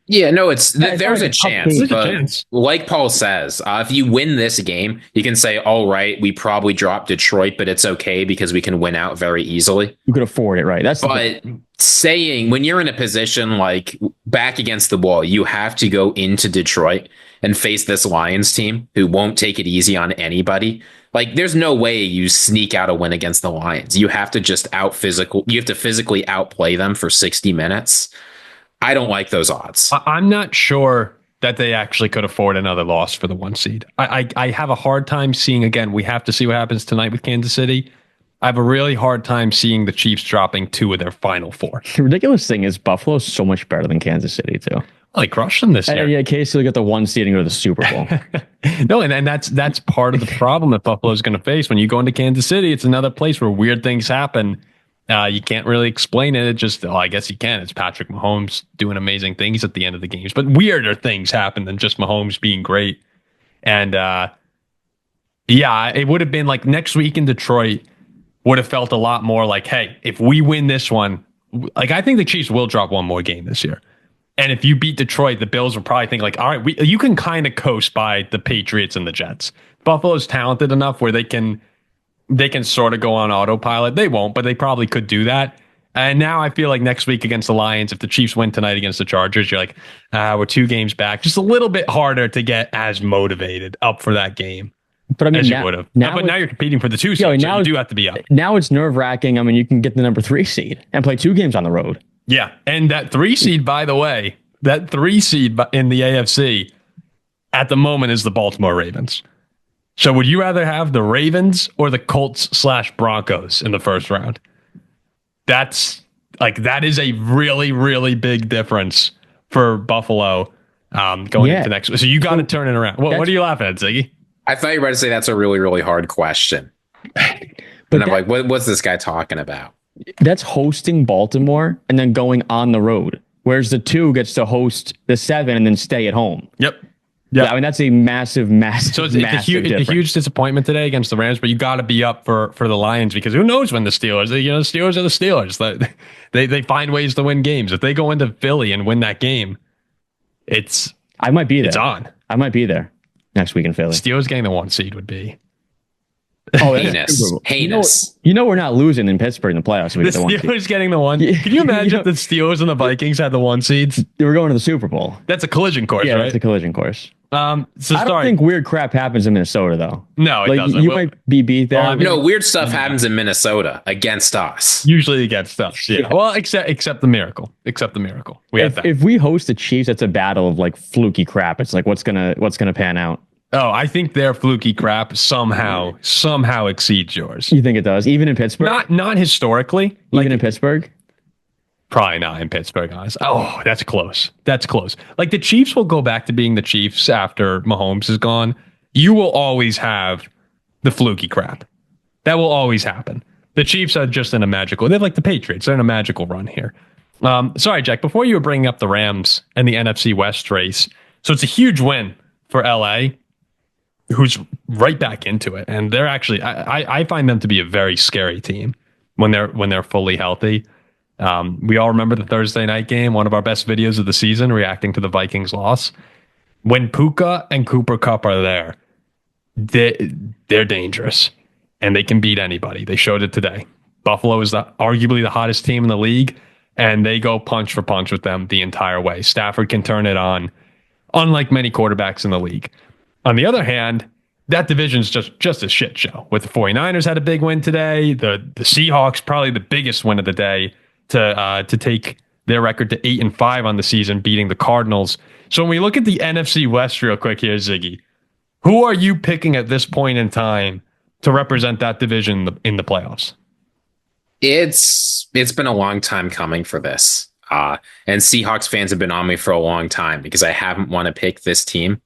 Yeah, no, there's a chance. Like Paul says, if you win this game, you can say, all right, we probably dropped Detroit, but it's okay because we can win out very easily. You could afford it, right? But saying when you're in a position like back against the wall, you have to go into Detroit and face this Lions team who won't take it easy on anybody. Like, there's no way you sneak out a win against the Lions. You have to just you have to physically outplay them for 60 minutes. I don't like those odds. I'm not sure that they actually could afford another loss for the 1 seed. I have a hard time seeing, again, we have to see what happens tonight with Kansas City. I have a really hard time seeing the Chiefs dropping 2 of their final 4. The ridiculous thing is Buffalo's so much better than Kansas City, too. Well, they crushed them this year. Yeah, Casey will get the 1 seed and go to the Super Bowl. No, and that's part of the problem that Buffalo's going to face. When you go into Kansas City, it's another place where weird things happen. You can't really explain it. It just, I guess you can. It's Patrick Mahomes doing amazing things at the end of the games. But weirder things happen than just Mahomes being great. And it would have been like next week in Detroit would have felt a lot more like, hey, if we win this one, like I think the Chiefs will drop one more game this year. And if you beat Detroit, the Bills will probably think like, all right, you can kind of coast by the Patriots and the Jets. Buffalo's talented enough where they can sort of go on autopilot. They won't, but they probably could do that. And now I feel like next week against the Lions, if the Chiefs win tonight against the Chargers, you're like, we're 2 games back. Just a little bit harder to get as motivated up for that game. But I mean, as you would have. But now you're competing for the 2 seed, so you do have to be up. Now it's nerve-wracking. I mean, you can get the number 3 seed and play 2 games on the road. Yeah, and that 3 seed, by the way, that 3 seed in the AFC at the moment is the Baltimore Ravens. So would you rather have the Ravens or the Colts/Broncos in the first round? That is a really, really big difference for Buffalo going into next week. So you got to turn it around. What are you laughing at, Ziggy? I thought you were about to say that's a really, really hard question. And I'm like, what's this guy talking about? That's hosting Baltimore and then going on the road. Whereas the 2 gets to host the 7 and then stay at home. Yep. Yeah, I mean that's a massive. So it's a huge disappointment today against the Rams, but you got to be up for the Lions because who knows when the Steelers? The Steelers are the Steelers. They find ways to win games. If they go into Philly and win that game, I might be there. It's on. I might be there next week in Philly. Steelers getting the 1 seed would be heinous. You know we're not losing in Pittsburgh in the playoffs. The Steelers getting the 1. Can you imagine if the Steelers and the Vikings had the 1 seeds? They were going to the Super Bowl. That's a collision course, right? Yeah, it's a collision course. I don't think weird crap happens in Minnesota, though. No, it doesn't. You might be beat there. Weird stuff happens in Minnesota against us. Usually against us. Yeah. Well, except the miracle. If we host the Chiefs, it's a battle of like fluky crap. It's like what's gonna pan out. Oh, I think their fluky crap somehow exceeds yours. You think it does, even in Pittsburgh? Not historically. Even in Pittsburgh. Probably not in Pittsburgh, honestly. Oh, that's close. Like the Chiefs will go back to being the Chiefs after Mahomes is gone. You will always have the fluky crap. That will always happen. The Chiefs are just in a magical. They're like the Patriots. They're in a magical run here. Sorry, Jack. Before you were bringing up the Rams and the NFC West race, so it's a huge win for LA, who's right back into it, and they're actually. I find them to be a very scary team when they're fully healthy. We all remember the Thursday night game, one of our best videos of the season, reacting to the Vikings loss. When Puka and Cooper Kupp are there, they're dangerous, and they can beat anybody. They showed it today. Buffalo is arguably the hottest team in the league, and they go punch for punch with them the entire way. Stafford can turn it on, unlike many quarterbacks in the league. On the other hand, that division's just a shit show. With the 49ers had a big win today, the Seahawks probably the biggest win of the day, to take their record to 8-5 on the season, beating the Cardinals. So when we look at the NFC West real quick here, Ziggy, who are you picking at this point in time to represent that division in the playoffs? It's been a long time coming for this. And Seahawks fans have been on me for a long time because I haven't want to pick this team.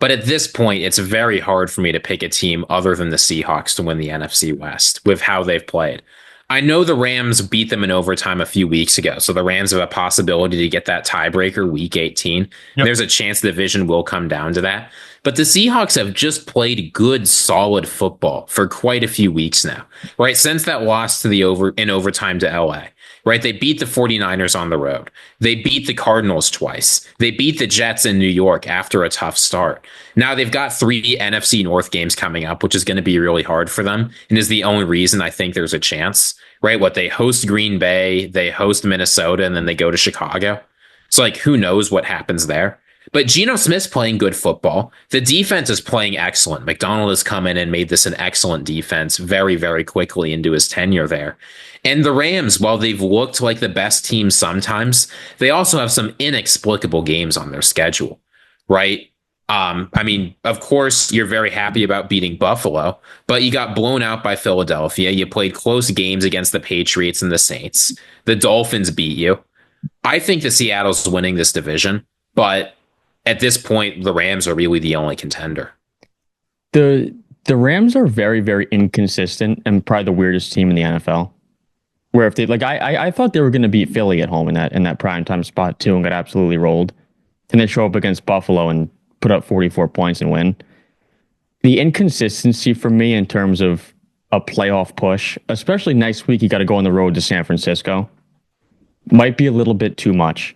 But at this point, it's very hard for me to pick a team other than the Seahawks to win the NFC West with how they've played. I know the Rams beat them in overtime a few weeks ago, so the Rams have a possibility to get that tiebreaker week 18. Yep. There's a chance the division will come down to that. But the Seahawks have just played good, solid football for quite a few weeks now, right? Since that loss to in overtime to LA, right? They beat the 49ers on the road. They beat the Cardinals twice. They beat the Jets in New York after a tough start. Now they've got 3 NFC North games coming up, which is going to be really hard for them, and is the only reason I think there's a chance, right? They host Green Bay, they host Minnesota, and then they go to Chicago. So who knows what happens there? But Geno Smith's playing good football. The defense is playing excellent. McDonald has come in and made this an excellent defense very, very quickly into his tenure there. And the Rams, while they've looked like the best team sometimes, they also have some inexplicable games on their schedule, right? I mean, of course, you're very happy about beating Buffalo, but you got blown out by Philadelphia. You played close games against the Patriots and the Saints. The Dolphins beat you. I think that Seattle's winning this division, but at this point, the Rams are really the only contender. The Rams are very, very inconsistent and probably the weirdest team in the NFL. Where if they I thought they were going to beat Philly at home in that primetime spot too and got absolutely rolled. And they show up against Buffalo and put up 44 points and win. The inconsistency for me in terms of a playoff push, especially next week, you got to go on the road to San Francisco, might be a little bit too much.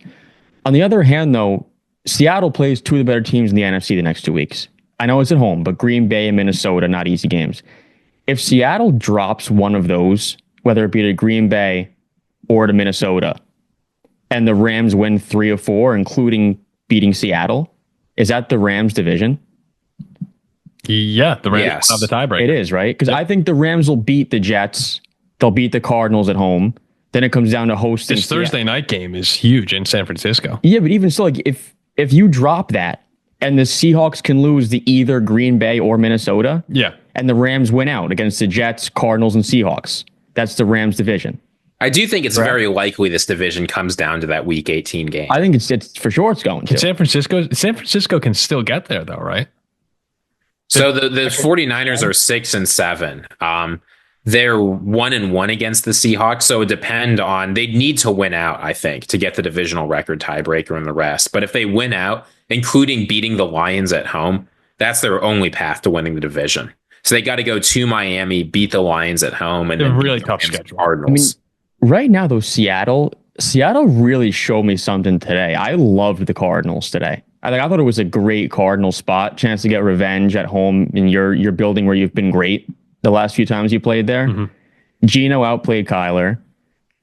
On the other hand, though, Seattle plays two of the better teams in the NFC the next 2 weeks. I know it's at home, but Green Bay and Minnesota, not easy games. If Seattle drops one of those, whether it be to Green Bay or to Minnesota, and the Rams win 3 of 4, including beating Seattle, is that the Rams division? Yeah, the Rams have the tiebreaker. It is, right? Because I think the Rams will beat the Jets. They'll beat the Cardinals at home. Then it comes down to hosting. This Thursday night game is huge in San Francisco. Yeah, but even still, like if you drop that and the Seahawks can lose to either Green Bay or Minnesota, and the Rams win out against the Jets, Cardinals, and Seahawks, that's the Rams division. I do think it's very likely this division comes down to that Week 18 game. I think it's for sure it's going to. San Francisco can still get there though, right? So the 49ers are 6-7. They're 1-1 against the Seahawks, so it depend on they'd need to win out, I think, to get the divisional record tiebreaker and the rest. But if they win out, including beating the Lions at home, that's their only path to winning the division. So they got to go to Miami, beat the Lions at home, and a then really tough schedule. Cardinals. Right now, though, Seattle really showed me something today. I loved the Cardinals today. I thought it was a great Cardinal spot, chance to get revenge at home in your building where you've been great the last few times you played there. Mm-hmm. Geno outplayed Kyler,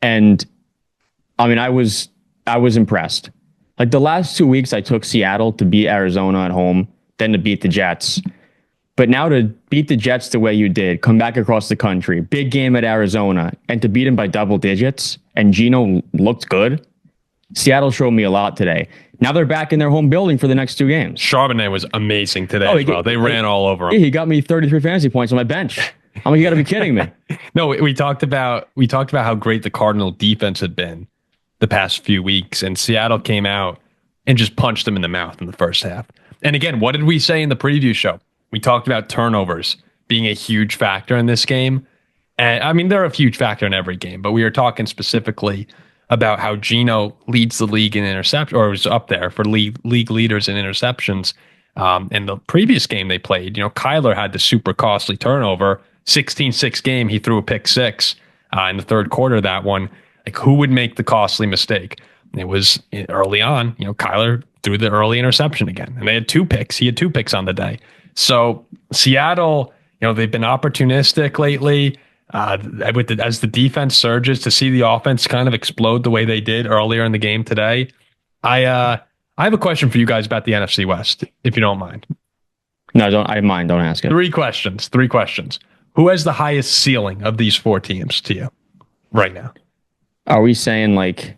and I mean, I was impressed. Like the last 2 weeks, I took Seattle to beat Arizona at home, then to beat the Jets. But now to beat the Jets the way you did, come back across the country, big game at Arizona, and to beat him by double digits, and Geno looked good, Seattle showed me a lot today. Now they're back in their home building for the next 2 games. Charbonnet was amazing today as well. They ran all over him. He got me 33 fantasy points on my bench. I'm like, you got to be kidding me. No, we talked about how great the Cardinal defense had been the past few weeks, and Seattle came out and just punched them in the mouth in the first half. And again, what did we say in the preview show? We talked about turnovers being a huge factor in this game. And I mean, they're a huge factor in every game, but we were talking specifically about how Geno leads the league in interceptions, or was up there for league leaders in interceptions. In the previous game they played, Kyler had the super costly turnover, 16-6 game. He threw a pick six in the third quarter of that one. Like, who would make the costly mistake? It was early on, Kyler threw the early interception again, and they had 2 picks. He had 2 picks on the day. So Seattle, they've been opportunistic lately. As the defense surges, to see the offense kind of explode the way they did earlier in the game today. I have a question for you guys about the NFC West, if you don't mind. No, I mind. Don't ask it. 3 questions. Who has the highest ceiling of these 4 teams to you right now? Are we saying like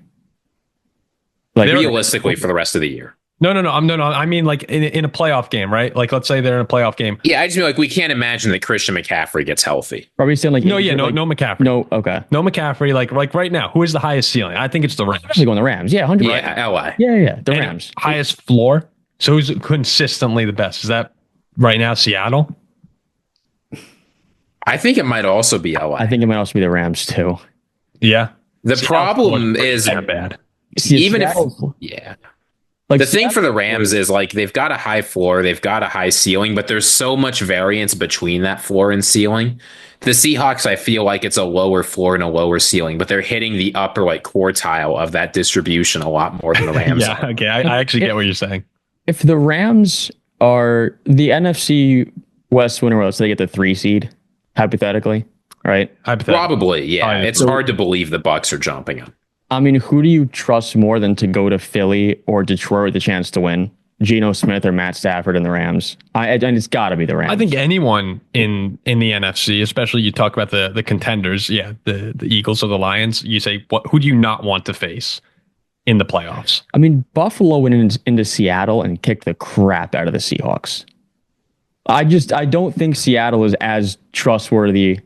realistically for the rest of the year? No. I mean, like in a playoff game, right? Like, let's say they're in a playoff game. Yeah, I just mean like we can't imagine that Christian McCaffrey gets healthy. Are we saying like no McCaffrey? No, okay. No McCaffrey. Like right now, who is the highest ceiling? I think it's the Rams. Especially going the Rams. Yeah, 100%. Yeah, LA. Yeah, the Rams. Highest floor. So who's consistently the best? Is that right now Seattle? I think it might also be LA. I think it might also be the Rams too. Yeah. The problem is that bad. Even Like the thing for the Rams is like they've got a high floor, they've got a high ceiling, but there's so much variance between that floor and ceiling. The Seahawks, I feel like it's a lower floor and a lower ceiling, but they're hitting the upper quartile of that distribution a lot more than the Rams. Yeah, okay, I actually get what you're saying. If the Rams are the NFC West winner, so they get the 3 seed, hypothetically, right? Probably, yeah. It's hard to believe the Bucks are jumping them. I mean, who do you trust more than to go to Philly or Detroit with a chance to win? Geno Smith or Matt Stafford and the Rams? And it's got to be the Rams. I think anyone in the NFC, especially you talk about the contenders, the Eagles or the Lions, you say, who do you not want to face? in the playoffs. I mean, Buffalo went into Seattle and kicked the crap out of the Seahawks. I don't think Seattle is as trustworthy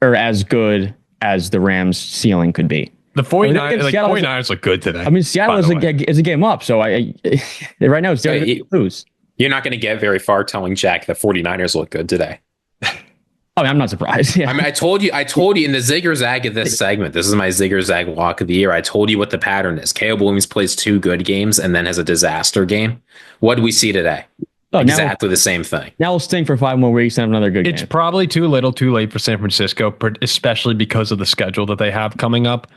or as good as the Rams' ceiling could be. The 49ers look good today. I mean, Seattle is a game up, so I right now it's going to lose. You're not going to get very far telling Jack the 49ers look good today. I mean, I'm not surprised. Yeah. I mean, I told you in the Zigger Zag of this segment, this is my Zigger Zag walk of the year. I told you what the pattern is. Caleb Williams plays 2 good games and then has a disaster game. What do we see today? Exactly the same thing. Now we'll stink for 5 more weeks and have another good game. It's probably too late for San Francisco, especially because of the schedule that they have coming up.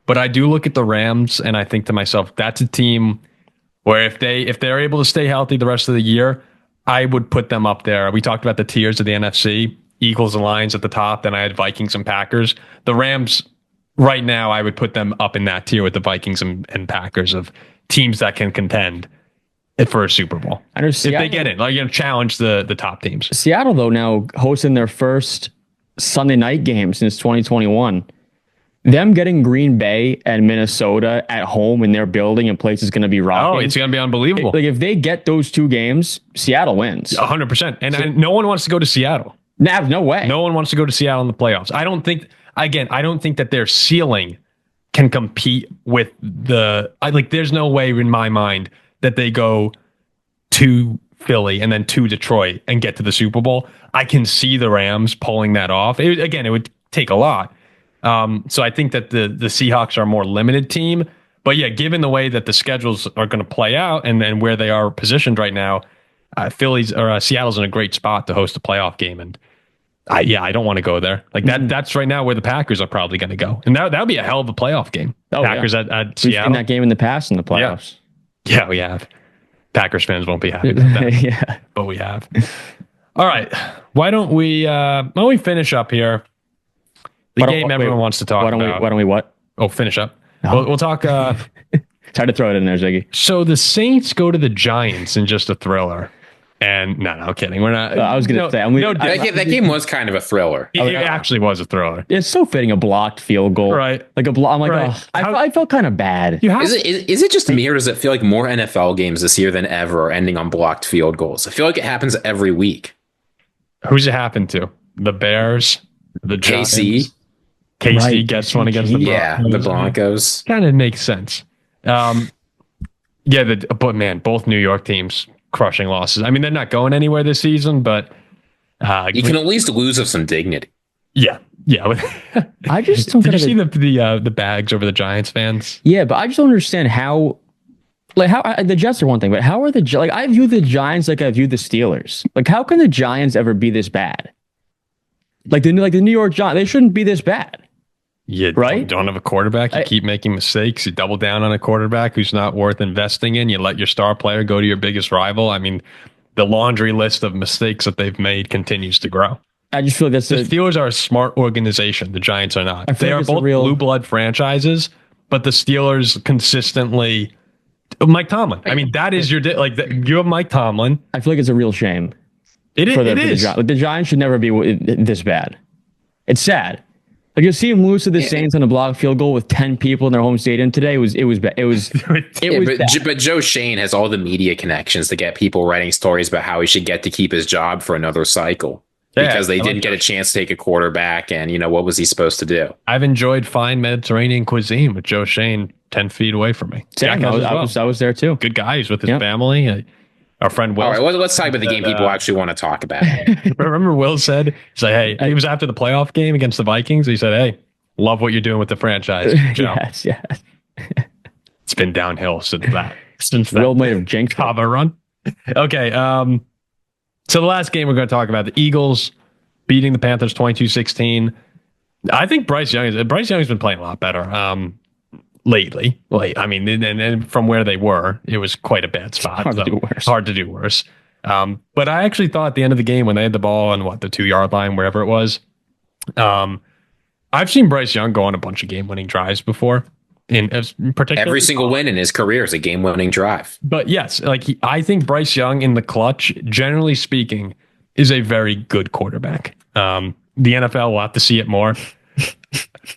But I do look at the Rams and I think to myself, that's a team where if they're able to stay healthy the rest of the year, I would put them up there. We talked about the tiers of the NFC. Eagles and Lions at the top, then I had Vikings and Packers. The Rams, right now, I would put them up in that tier with the Vikings and Packers of teams that can contend for a Super Bowl. If they get in, challenge the top teams. Seattle, though, now hosting their first Sunday night game since 2021. Them getting Green Bay and Minnesota at home in their building and place is going to be rocking. Oh, it's going to be unbelievable. If they get those 2 games, Seattle wins. 100%. And no one wants to go to Seattle. No way. No one wants to go to Seattle in the playoffs. I don't think that their ceiling can compete with there's no way in my mind that they go to Philly and then to Detroit and get to the Super Bowl. I can see the Rams pulling that off. It would take a lot. So I think that the Seahawks are a more limited team. But yeah, given the way that the schedules are going to play out and where they are positioned right now, Seattle's in a great spot to host a playoff game, and I don't want to go there. That's right now where the Packers are probably going to go, and that would be a hell of a playoff game. Packers at Seattle. We've seen that game in the past in the playoffs. Yeah, we have. Packers fans won't be happy about that. Yeah, but we have. All right, why don't we finish up here? Everyone wants to talk about. Why don't we what? Oh, finish up. Oh. We'll talk. Try to throw it in there, Ziggy. So the Saints go to the Giants in just a thriller. And no, kidding. We're not. I was going to say. That game was kind of a thriller. It actually was a thriller. It's so fitting, a blocked field goal. Right. Like a block. I'm like, right. I felt kind of bad. Is it just me, or does it feel like more NFL games this year than ever are ending on blocked field goals? I feel like it happens every week. Who's it happened to? The Bears? The Giants? KC gets one against the Broncos. Yeah, the Broncos. Kind of makes sense. But man, both New York teams crushing losses. I mean, they're not going anywhere this season, but you can at least lose with some dignity. Yeah. I just don't. Did you see the bags over the Giants fans? Yeah, but I just don't understand how. The Jets are one thing, but how are I view the Giants like I view the Steelers. Like, how can the Giants ever be this bad? Like the New York Giants, they shouldn't be this bad. You don't have a quarterback. You keep making mistakes. You double down on a quarterback who's not worth investing in. You let your star player go to your biggest rival. I mean, the laundry list of mistakes that they've made continues to grow. I just feel like the Steelers are a smart organization. The Giants are not. They are both blue blood franchises, but the Steelers consistently. Mike Tomlin. I mean, that is you have Mike Tomlin. I feel like it's a real shame. It is. The Giants should never be this bad. It's sad. Like, you see him lose to the Saints on a blocked field goal with 10 people in their home stadium today. It was bad. But Joe Shane has all the media connections to get people writing stories about how he should get to keep his job for another cycle because they didn't get a chance to take a quarterback. And what was he supposed to do? I've enjoyed fine Mediterranean cuisine with Joe Shane 10 feet away from me. Same. I was there too. Good guy. He's with his family. Our friend Will. All right, let's talk about the game people actually want to talk about. Remember Will said, hey, he was after the playoff game against the Vikings. He said, hey, love what you're doing with the franchise. Yes. It's been downhill since that. Will might have jinxed Kava run. Okay. So the last game we're going to talk about, the Eagles beating the Panthers 22-16. I think Bryce Young's been playing a lot better. Lately, I mean, and from where they were, it was quite a bad spot. Hard to do worse. But I actually thought at the end of the game when they had the ball on the 2-yard line, wherever it was, I've seen Bryce Young go on a bunch of game-winning drives before. In particular, every single win in his career is a game-winning drive. But yes, I think Bryce Young in the clutch, generally speaking, is a very good quarterback. The NFL will have to see it more.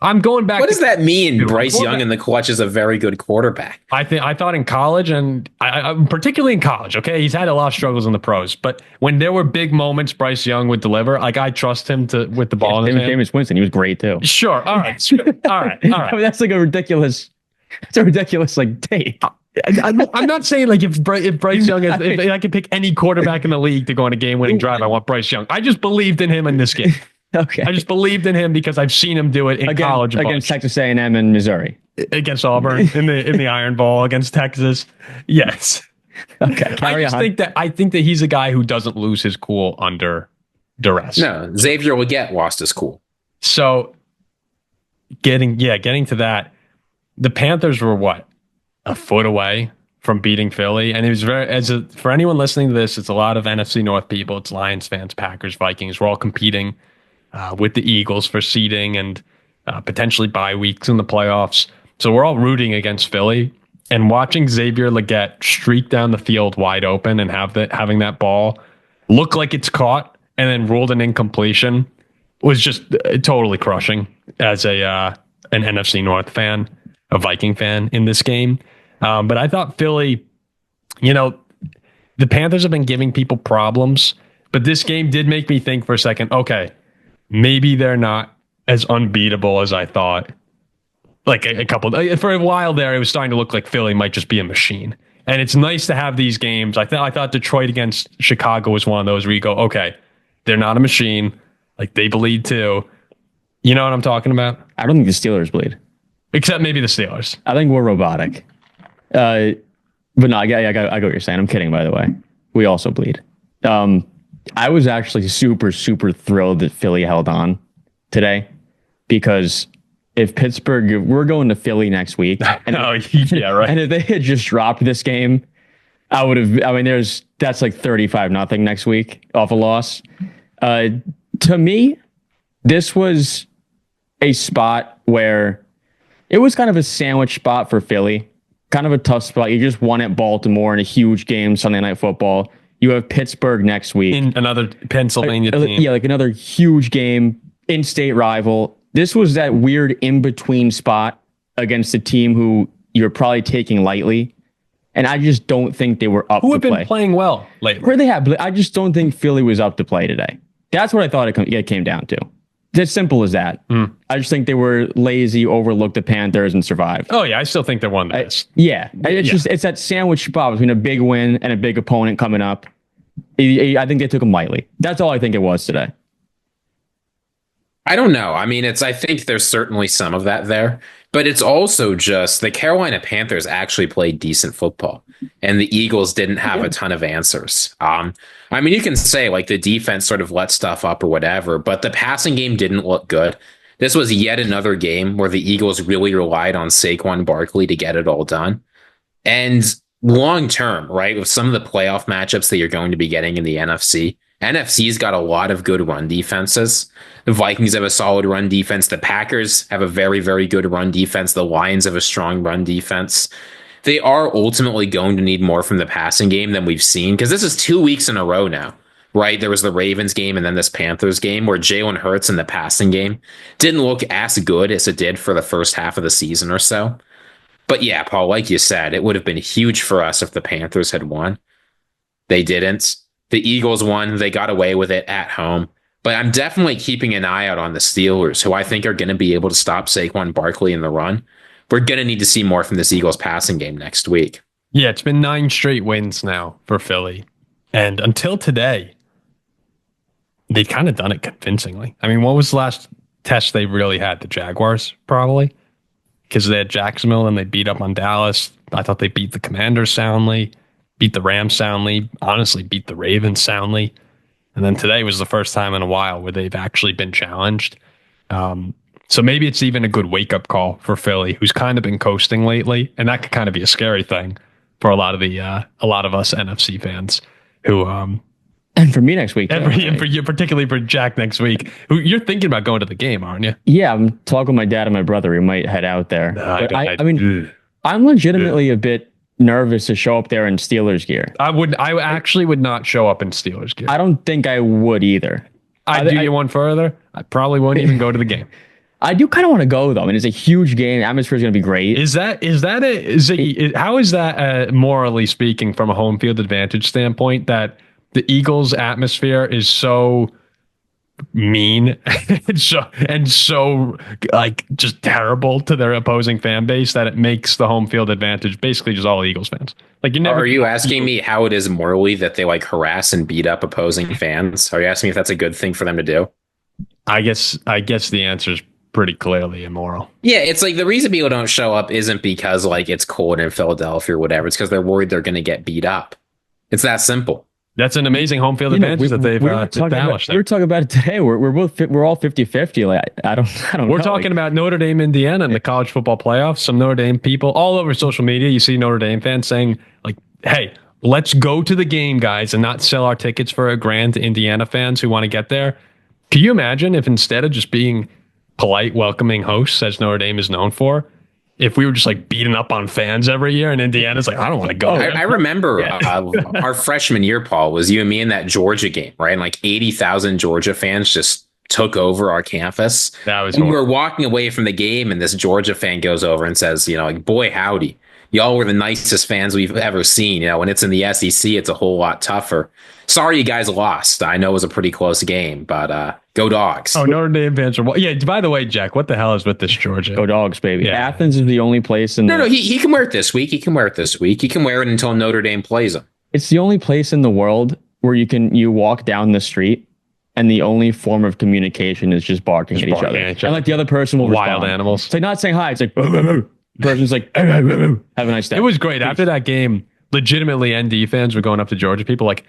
I'm going back. What does that mean? Bryce Well, Young in the clutch is a very good quarterback. I thought in college, and I particularly in college. Okay, he's had a lot of struggles in the pros, but when there were big moments, Bryce Young would deliver. Like I trust him to with the ball in his hand. Jameis Winston, he was great too. Sure. All right. Sure. All right. All right. I mean, that's like a ridiculous. It's a ridiculous like take. I'm not saying like if Bryce Young is, if I could pick any quarterback in the league to go on a game-winning drive, I want Bryce Young. I just believed in him in this game. Okay. I just believed in him because I've seen him do it in college against Texas A&M and Missouri, against Auburn in the Iron Bowl, against Texas. Yes. Okay. I think that he's a guy who doesn't lose his cool under duress. No, Xavier will get lost his cool. So getting to that, the Panthers were what? A foot away from beating Philly. And it was for anyone listening to this, it's a lot of NFC North people. It's Lions fans, Packers, Vikings. We're all competing with the Eagles for seeding and potentially bye weeks in the playoffs. So we're all rooting against Philly, and watching Xavier Legette streak down the field wide open and having that ball look like it's caught and then ruled an incompletion was just totally crushing as an NFC North fan, a Viking fan in this game. But I thought Philly, the Panthers have been giving people problems, but this game did make me think for a second, okay, maybe they're not as unbeatable as I thought. Like for a while there, it was starting to look like Philly might just be a machine. And it's nice to have these games. I thought Detroit against Chicago was one of those where you go, okay, they're not a machine. Like they bleed too. You know what I'm talking about? I don't think the Steelers bleed. Except maybe the Steelers. I think we're robotic. But no, I get what you're saying. I'm kidding, by the way. We also bleed. I was actually super, super thrilled that Philly held on today, because if we're going to Philly next week. And yeah, right. And if they had just dropped this game, that's like 35-0 next week off a loss. To me, this was a spot where it was kind of a sandwich spot for Philly. Kind of a tough spot. You just won at Baltimore in a huge game, Sunday Night Football. You have Pittsburgh next week. In another Pennsylvania team. Yeah, like another huge game, in-state rival. This was that weird in-between spot against a team who you're probably taking lightly. And I just don't think they were up to play. Who have been playing well lately. Where they have, but I just don't think Philly was up to play today. That's what I thought it came down to. It's as simple as that. I just think they were lazy, overlooked the Panthers, and survived. Oh, yeah. I still think they're one of the best. It's that sandwich spot between a big win and a big opponent coming up. I think they took them lightly. That's all I think it was today. I don't know. I mean, I think there's certainly some of that there, but it's also just the Carolina Panthers actually played decent football, and the Eagles didn't have a ton of answers. I mean, you can say like the defense sort of let stuff up or whatever, but the passing game didn't look good. This was yet another game where the Eagles really relied on Saquon Barkley to get it all done. And long term, right, with some of the playoff matchups that you're going to be getting in the NFC's got a lot of good run defenses. The Vikings have a solid run defense. The Packers have a very, very good run defense. The Lions have a strong run defense. They are ultimately going to need more from the passing game than we've seen, because this is 2 weeks in a row now, right? There was the Ravens game and then this Panthers game where Jalen Hurts in the passing game didn't look as good as it did for the first half of the season or so. But yeah, Paul, like you said, it would have been huge for us if the Panthers had won. They didn't. The Eagles won. They got away with it at home. But I'm definitely keeping an eye out on the Steelers, who I think are going to be able to stop Saquon Barkley in the run. We're going to need to see more from this Eagles passing game next week. Yeah, it's been 9 straight wins now for Philly. And until today, they've kind of done it convincingly. I mean, what was the last test they really had? The Jaguars, probably? Because they had Jacksonville and they beat up on Dallas. I thought they beat the Commanders soundly, beat the Rams soundly, honestly beat the Ravens soundly. And then today was the first time in a while where they've actually been challenged. So maybe it's even a good wake-up call for Philly, who's kind of been coasting lately. And that could kind of be a scary thing for a lot of us NFC fans who... and for me next week. And for you, particularly for Jack next week. You're thinking about going to the game, aren't you? Yeah, I'm talking with my dad and my brother. We might head out there. I mean, I'm legitimately a bit nervous to show up there in Steelers gear. I actually would not show up in Steelers gear. I don't think I would either. I'd do you one further. I probably wouldn't even go to the game. I do kind of want to go though. I mean, it's a huge game. Atmosphere is going to be great. How is that morally speaking from a home field advantage standpoint that the Eagles atmosphere is so mean and so like just terrible to their opposing fan base that it makes the home field advantage basically just all Eagles fans? Like Are you asking me how it is morally that they like harass and beat up opposing fans? Are you asking me if that's a good thing for them to do? I guess the answer is pretty clearly immoral. Yeah, it's like the reason people don't show up isn't because like it's cold in Philadelphia or whatever. It's because they're worried they're going to get beat up. It's that simple. That's an amazing home field advantage that they've established. We were talking about it today. We're all 50-50. Like I don't We're know. talking about Notre Dame, Indiana in the college football playoffs. Some Notre Dame people all over social media. You see Notre Dame fans saying like, "Hey, let's go to the game, guys, and not sell our tickets for $1,000 to Indiana fans who want to get there." Can you imagine if instead of just being polite, welcoming hosts, as Notre Dame is known for, if we were just like beating up on fans every year and Indiana's like, I don't want to go. I remember our freshman year, Paul, was you and me in that Georgia game, right? And like 80,000 Georgia fans just took over our campus. That was we were walking away from the game and this Georgia fan goes over and says, like, boy, howdy. Y'all were the nicest fans we've ever seen. When it's in the SEC, it's a whole lot tougher. Sorry you guys lost. I know it was a pretty close game, but go Dogs. Oh, Notre Dame fans are... Yeah, by the way, Jack, what the hell is with this Georgia? Go Dogs, baby. Yeah. Athens is the only place in No, he can wear it this week. He can wear it until Notre Dame plays him. It's the only place in the world where you walk down the street and the only form of communication is just barking at each other. And like the other person will Wild respond. Animals. It's like not saying hi. It's like... The person's like, have a nice day. It was great. After that game, legitimately ND fans were going up to Georgia. People like,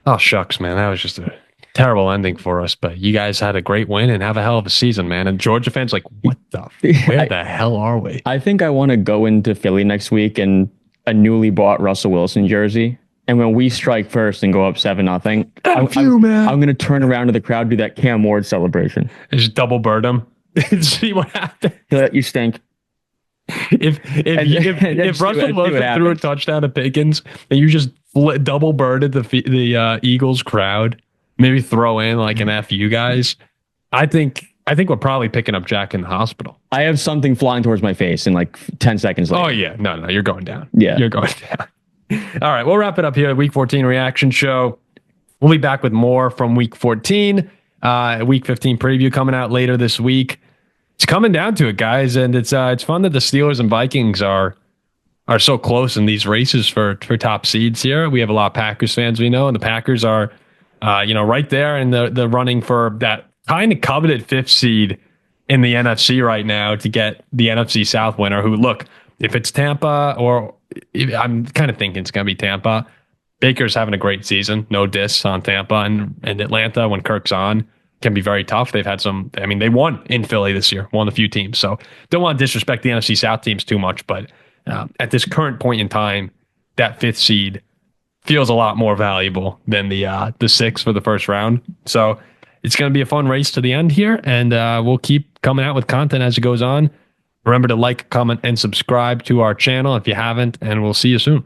oh, shucks, man. That was just a terrible ending for us. But you guys had a great win and have a hell of a season, man. And Georgia fans like, what where the hell are we? I think I want to go into Philly next week in a newly bought Russell Wilson jersey. And when we strike first and go up 7-0, I'm going to turn around to the crowd, do that Cam Ward celebration. Just double bird them and see what happens. You stink. If Russell Wilson threw a touchdown to Pickens and you just double birded the Eagles crowd, maybe throw in like an F you guys, I think we're probably picking up Jack in the hospital. I have something flying towards my face in like 10 seconds later. Oh yeah, no, you're going down. Yeah, you're going down. All right, we'll wrap it up here. Week 14 reaction show. We'll be back with more from Week 14. Week 15 preview coming out later this week. It's coming down to it, guys, and it's fun that the Steelers and Vikings are so close in these races for top seeds here. We have a lot of Packers fans we know, and the Packers are right there in the running for that kind of coveted 5th seed in the NFC right now to get the NFC South winner. Who, look, if it's Tampa, or I'm kind of thinking it's going to be Tampa. Baker's having a great season, no diss on Tampa, and Atlanta when Kirk's on can be very tough. They've had they won in Philly this year, won a few teams. So don't want to disrespect the NFC South teams too much, but at this current point in time, that 5th seed feels a lot more valuable than the 6 for the first round. So it's going to be a fun race to the end here, and we'll keep coming out with content as it goes on. Remember to like, comment, and subscribe to our channel if you haven't, and we'll see you soon.